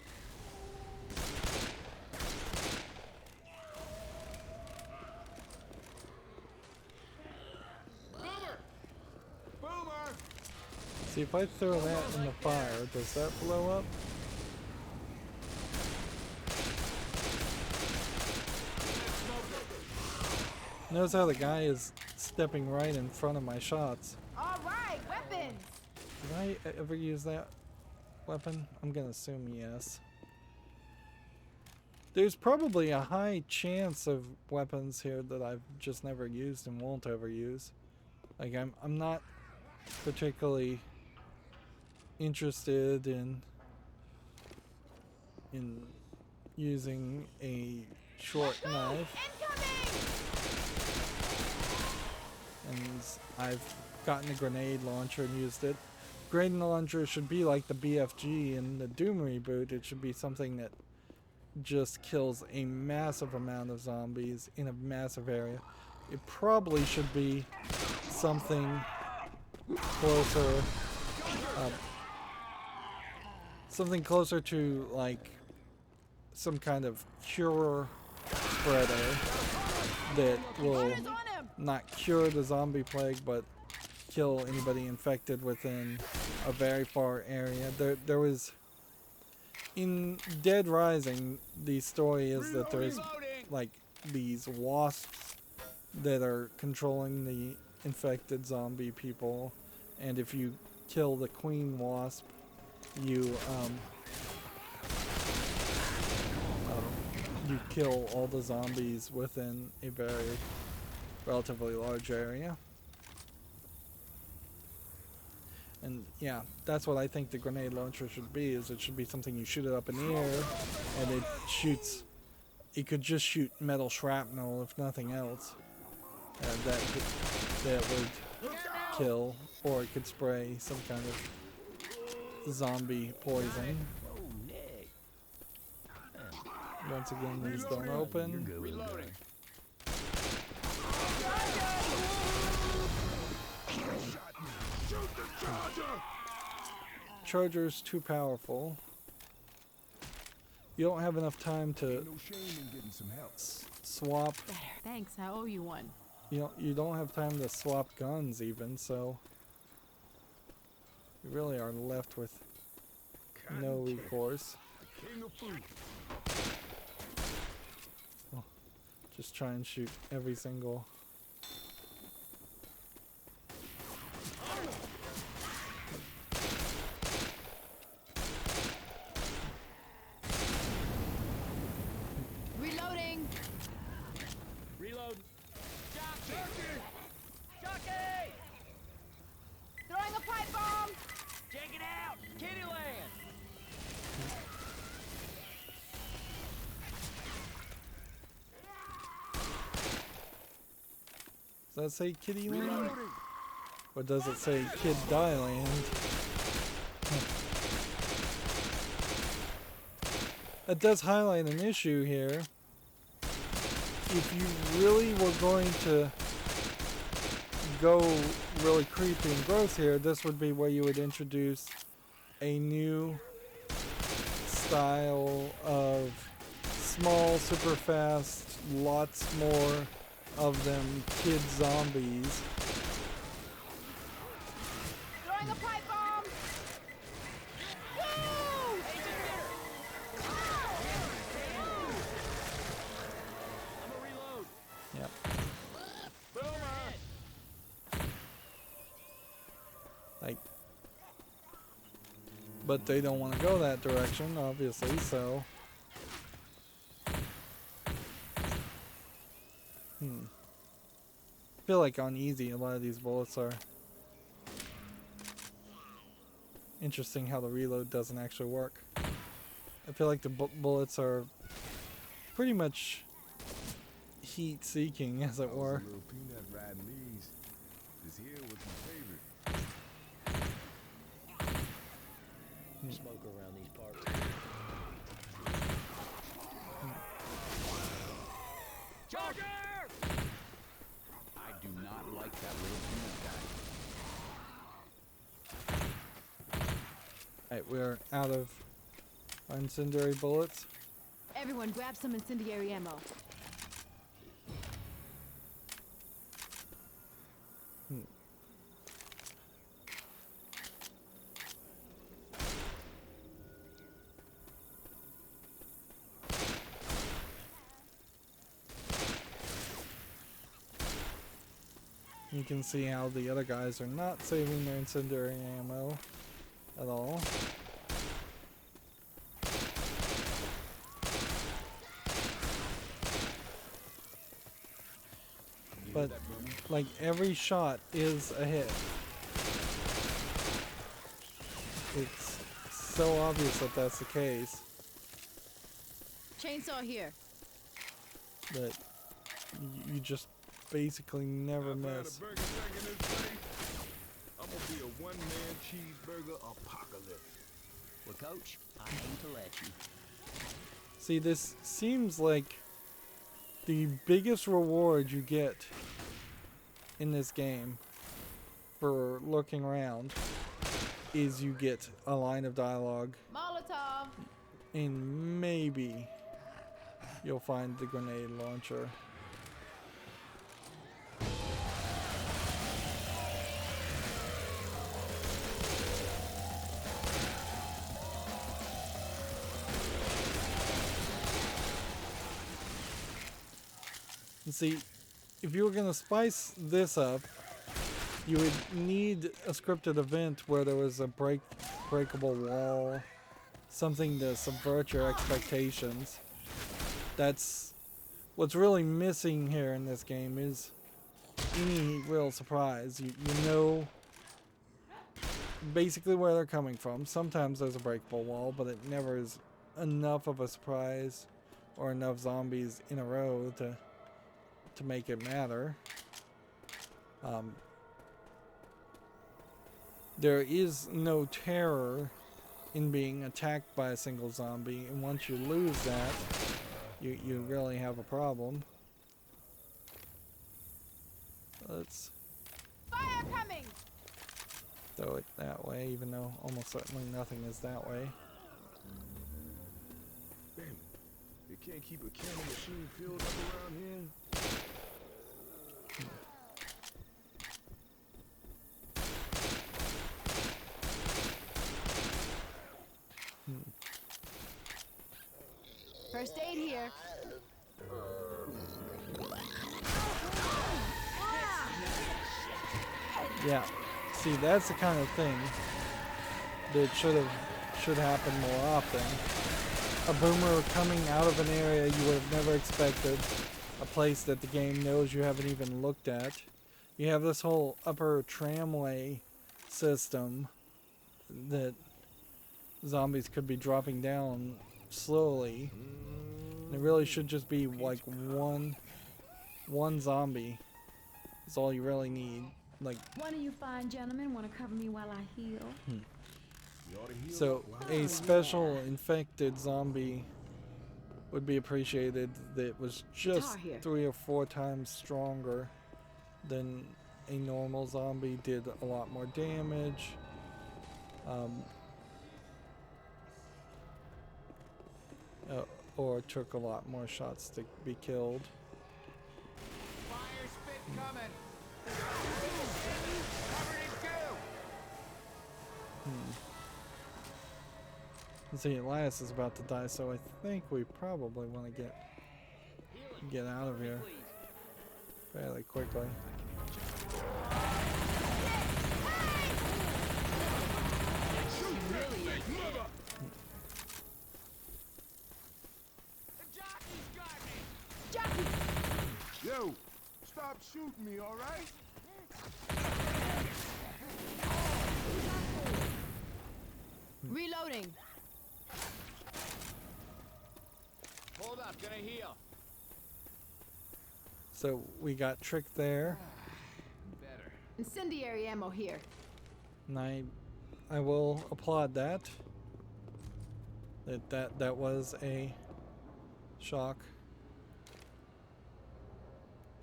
Boomer! See, if I throw that in the fire, does that blow up? Notice how the guy is stepping right in front of my shots. All right, weapons. Did I ever use that weapon? I'm gonna assume yes. There's probably a high chance of weapons here that I've just never used and won't ever use. Like I'm not particularly interested in using a short knife. And I've gotten a grenade launcher and used it. Grenade launcher should be like the BFG in the Doom reboot. It should be something that just kills a massive amount of zombies in a massive area. It probably should be something closer, to like some kind of cure spreader that will not cure the zombie plague, but kill anybody infected within a very far area. There was in Dead Rising, the story is that there's like these wasps that are controlling the infected zombie people, and if you kill the queen wasp, you you kill all the zombies within a very relatively large area. And yeah, that's what I think the grenade launcher should be, is it should be something you shoot it up in the air and it shoots, it could just shoot metal shrapnel if nothing else. And that would kill, or it could spray some kind of zombie poison. Once again, these don't open. Charger's too powerful. You don't have enough time to swap. Thanks, I owe you one. You don't have time to swap guns even, so you really are left with no recourse. Oh, just try and shoot every single. Reloading. Reload. Jockey! Throwing a pipe bomb. Check it out! Kittyland! Does that say Kitty Land? Or does it say Kid Die Land? It does highlight an issue here. If you really were going to go really creepy and gross here, this would be where you would introduce a new style of small, super fast, lots more of them kid zombies. Throwing a pipe bomb. Woo! I'm a reload. Yep. Like, but they don't want to go that direction, obviously, so. I feel like on easy, a lot of these bullets are. Interesting how the reload doesn't actually work. I feel like the bullets are pretty much heat-seeking, as it were. Little peanut riding these. This here was my favorite. Smoker around these parts. Charger! I do not like that little human guy. Alright, we're out of incendiary bullets. Everyone, grab some incendiary ammo. You can see how the other guys are not saving their incendiary ammo at all. But like every shot is a hit. It's so obvious that that's the case Chainsaw here. that you just basically never miss. Burger Shack in this place. I'm gonna be a one-man cheeseburger apocalypse. Well, Coach, I hate to let you. See, this seems like the biggest reward you get in this game for looking around is you get a line of dialogue, Molotov. and maybe you'll find the grenade launcher. And see, if you were going to spice this up, you would need a scripted event where there was a breakable wall, something to subvert your expectations. That's what's really missing here in this game is any real surprise. You know basically where they're coming from. Sometimes there's a breakable wall, but it never is enough of a surprise or enough zombies in a row to make it matter. There is no terror in being attacked by a single zombie, and once you lose that, you really have a problem. Let's Fire coming! throw it that way, even though almost certainly nothing is that way. Damn it. You can't keep a cannon machine filled up around here. First aid here. Yeah, see, that's the kind of thing that should happen more often. A boomer coming out of an area you would have never expected, a place that the game knows you haven't even looked at. You have this whole upper tramway system that zombies could be dropping down slowly. And it really should just be like one zombie is all you really need. Like, One of you fine gentlemen want to cover me while I heal? You ought to heal so up loud. a special infected zombie would be appreciated that was just Guitar here. 3 or 4 times stronger than a normal zombie, did a lot more damage. Or took a lot more shots to be killed. Fire spit coming. Covered in goo. See, Elias is about to die, so I think we probably want to get out of here fairly quickly. The jockey's got me. Jockey! Yo, stop shooting me, all right? Reloading. Hold up, gonna heal. So we got tricked there, Better. Incendiary ammo here. and I will applaud that. That was a shock.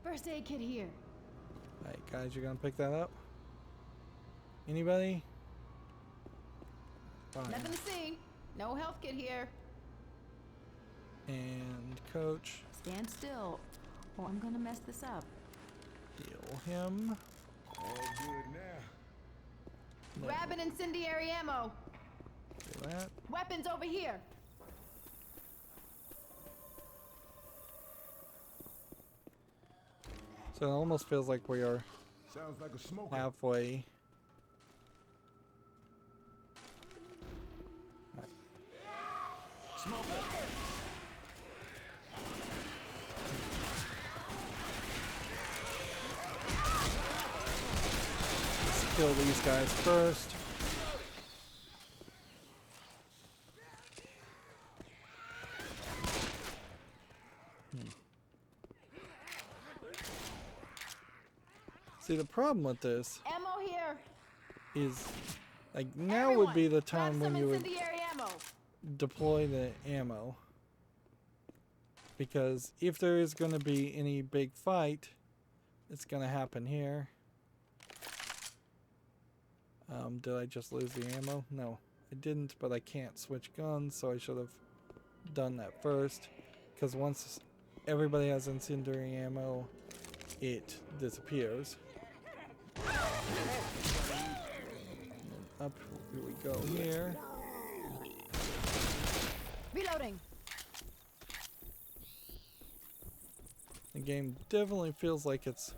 First aid kit here. Alright, guys, you're gonna pick that up? Anybody? Fine. Nothing to see. No health kit here. And coach, Stand still, or I'm gonna mess this up. heal him. All good now. Grab an incendiary ammo. Do that. Weapons over here. So it almost feels like we are Sounds like a smoker. halfway. Let's kill these guys first. See, the problem with this Ammo here. is, like, now would be the time Grab when some you would incendiary ammo. deploy the ammo. Because if there is going to be any big fight, it's going to happen here. Did I just lose the ammo? No, I didn't, but I can't switch guns, so I should have done that first. Because once everybody has incendiary ammo, it disappears. Up we go here. Reloading. The game definitely feels like it's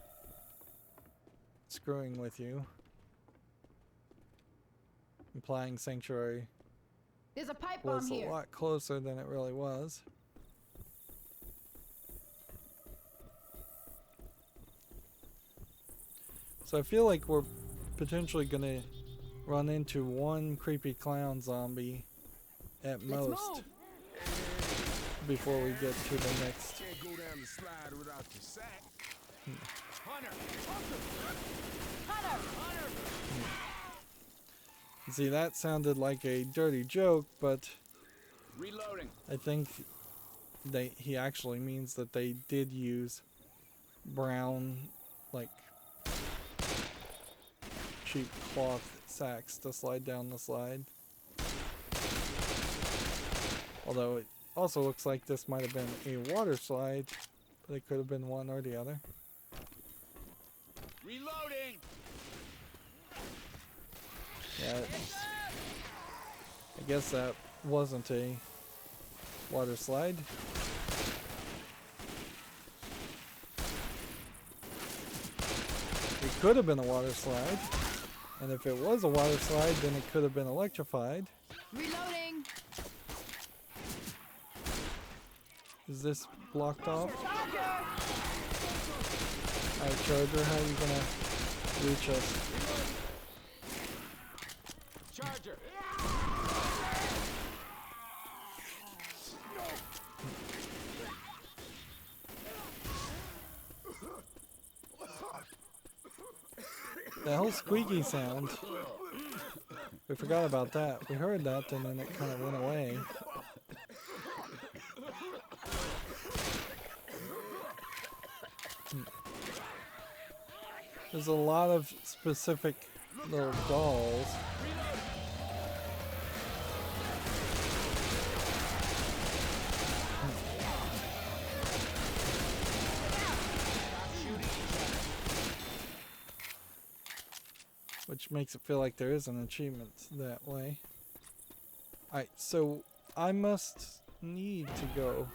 screwing with you. Implying Sanctuary There's a pipe bomb was a here. lot closer than it really was. So I feel like we're potentially gonna run into one creepy clown zombie at Let's most move. before we get to the next. Can't go down the slide without your sack. Hunter! Hunter. See, that sounded like a dirty joke, but Reloading. I think he actually means that they did use brown, like, cheap cloth sacks to slide down the slide. Although it also looks like this might have been a water slide, but it could have been one or the other. Reloading. Yeah, I guess that wasn't a water slide. It could have been a water slide, and if it was a water slide, then it could have been electrified. Reloading. Is this blocked off? Charger. Alright, Charger, how are you gonna reach us? Charger. That whole squeaky sound. We forgot about that. We heard that and then it kind of went away. There's a lot of specific little dolls. Which makes it feel like there is an achievement that way. Alright, so I must need to go.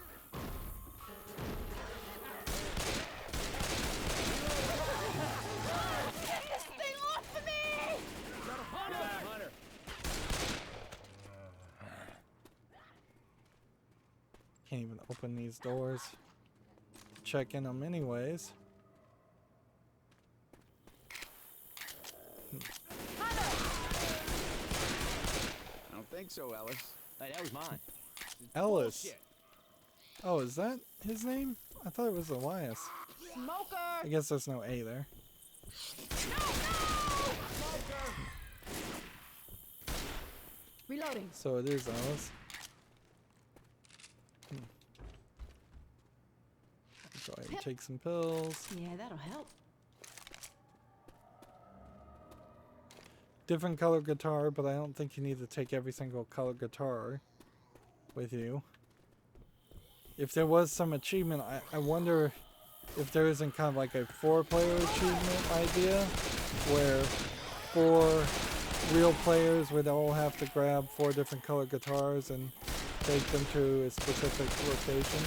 Get this thing off of me! Hunter. Can't even open these doors. Check in them anyways. I don't think so, Ellis. Hey, that was mine. Ellis. Bullshit. Oh, is that his name? I thought it was Elias. Smoker. I guess there's no A there. Reloading. So it is Ellis. Alright, take some pills. Yeah, that'll help. Different color guitar, but I don't think you need to take every single color guitar with you. If there was some achievement, I wonder if there isn't kind of like a 4-player achievement idea where 4 real players would all have to grab 4 different color guitars and take them to a specific location.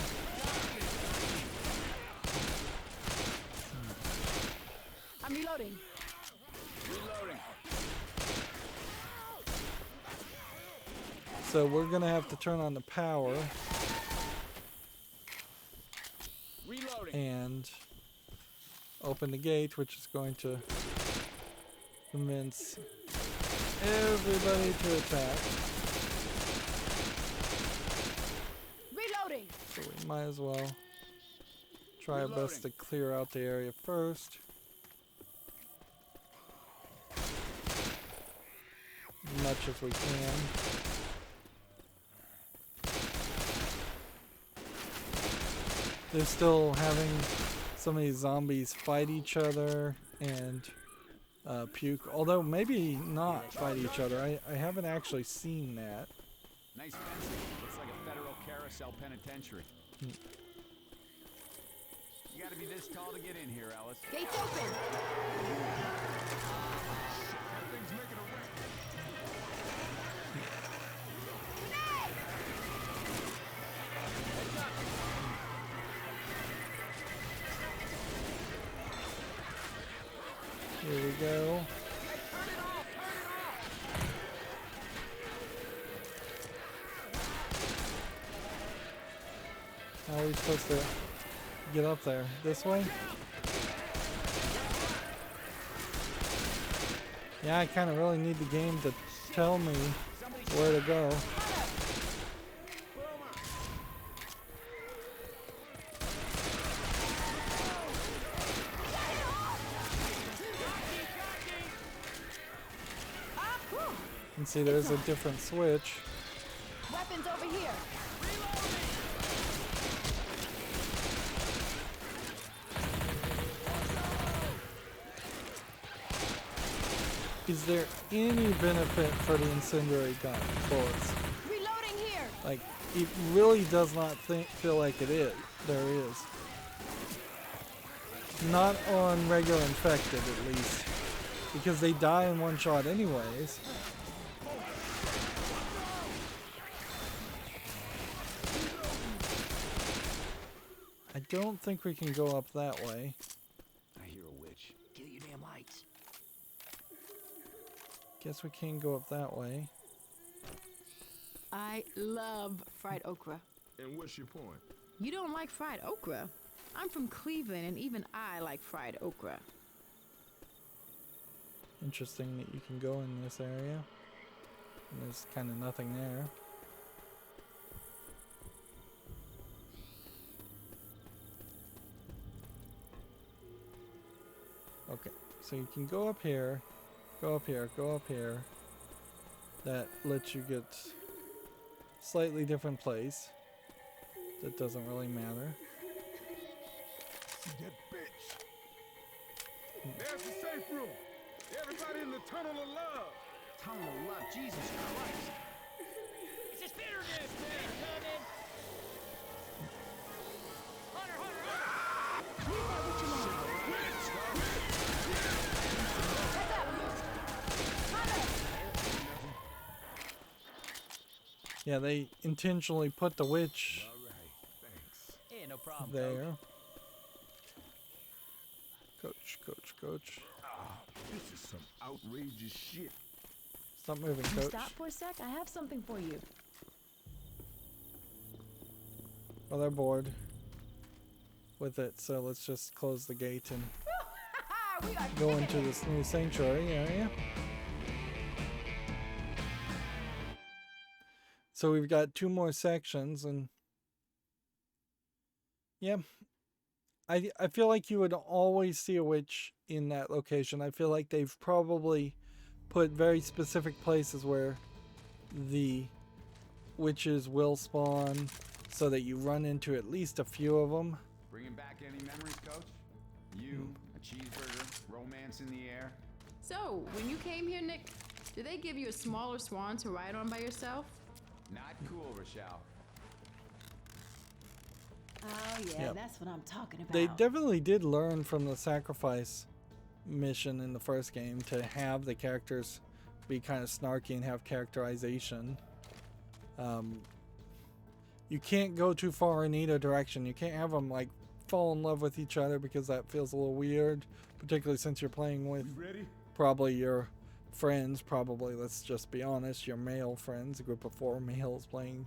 I'm reloading. Reloading. So we're gonna have to turn on the power Reloading. and open the gate, which is going to convince everybody to attack. Reloading. So we might as well try our best to clear out the area first. As much as we can. They're still having some of these zombies fight each other and puke. Although maybe not fight each other. I haven't actually seen that. Nice fencing. Looks like a federal carousel penitentiary. You gotta be this tall to get in here, Alice. Gates open. Here we go. How are we supposed to get up there? This way? Yeah, I kind of really need the game to tell me where to go. You can see there's a different switch. Weapons over here. Is there any benefit for the incendiary gun bullets? Reloading here. Like, it really does not feel like it is. There is. Not on regular infected, at least. Because they die in one shot anyways. I don't think we can go up that way. I hear a witch. Kill your damn lights. Guess we can't go up that way. I love fried okra. And what's your point? You don't like fried okra? I'm from Cleveland, and even I like fried okra. Interesting that you can go in this area. And there's kind of nothing there. Okay, so you can go up here, go up here, go up here. That lets you get slightly different place. That doesn't really matter. That bitch. There's the safe room. Everybody in the tunnel of love. Tunnel of love, Jesus Christ. It's just bitterness, man, coming. Hunter, Hunter, Hunter. Yeah, they intentionally put the witch All right, thanks. Yeah, no problem. there. Coach, coach, coach. This is some outrageous shit. Stop moving, Can you coach. stop for a sec? I have something for you. Well, they're bored with it, so let's just close the gate and We are go into this new sanctuary area. So we've got 2 more sections, and yeah, I feel like you would always see a witch in that location. I feel like they've probably put very specific places where the witches will spawn so that you run into at least a few of them Bringing back any memories, Coach? You, a cheeseburger, romance in the air. So, when you came here, Nick, did they give you a smaller swan to ride on by yourself? Not cool, Rochelle. Oh, yeah, Yep. that's what I'm talking about. They definitely did learn from the sacrifice mission in the first game to have the characters be kind of snarky and have characterization. You can't go too far in either direction. You can't have them like fall in love with each other because that feels a little weird, particularly since you're playing with probably your friends, probably, let's just be honest, your male friends, a group of 4 males playing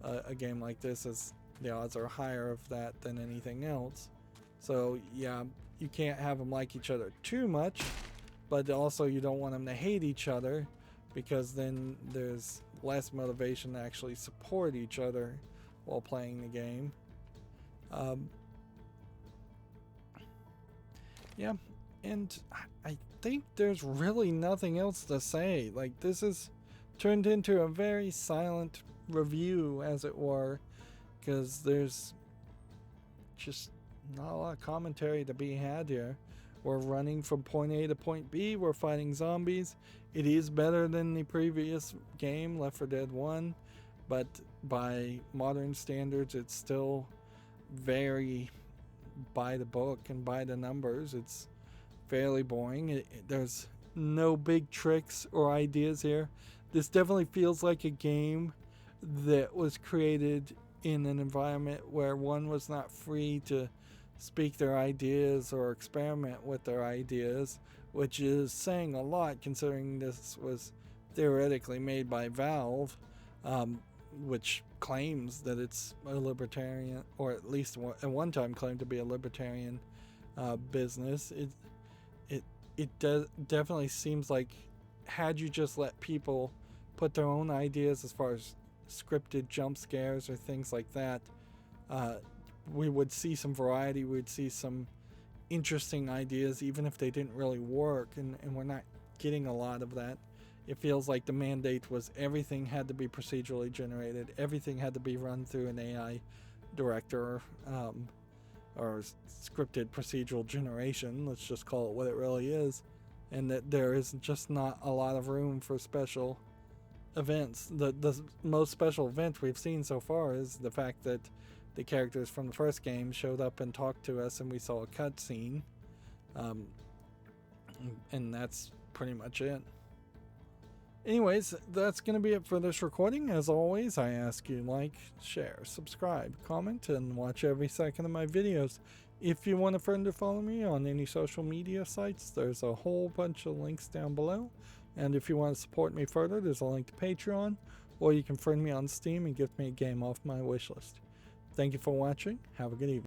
a game like this, as the odds are higher of that than anything else. So yeah, you can't have them like each other too much, but also you don't want them to hate each other, because then there's less motivation to actually support each other while playing the game. Yeah, and I think there's really nothing else to say. Like, this is turned into a very silent review, as it were, because there's just not a lot of commentary to be had here. We're running from point A to point B. We're fighting zombies. It is better than the previous game, Left 4 Dead 1, but by modern standards, it's still very by the book and by the numbers. It's fairly boring. There's no big tricks or ideas here. This definitely feels like a game that was created in an environment where one was not free to speak their ideas or experiment with their ideas, which is saying a lot considering this was theoretically made by Valve, which claims that it's a libertarian, or at least at one time claimed to be a libertarian business. It definitely seems like, had you just let people put their own ideas as far as scripted jump scares or things like that, we would see some variety. We would see some interesting ideas, even if they didn't really work, and we're not getting a lot of that. It feels like the mandate was everything had to be procedurally generated, everything had to be run through an AI director, or scripted procedural generation, let's just call it what it really is, and that there is just not a lot of room for special events. The most special event we've seen so far is the fact that the characters from the first game showed up and talked to us and we saw a cutscene, and that's pretty much it. Anyways, that's going to be it for this recording. As always, I ask you like, share, subscribe, comment, and watch every second of my videos. If you want a friend to follow me on any social media sites, there's a whole bunch of links down below. And if you want to support me further, there's a link to Patreon, or you can friend me on Steam and gift me a game off my wishlist. Thank you for watching. Have a good evening.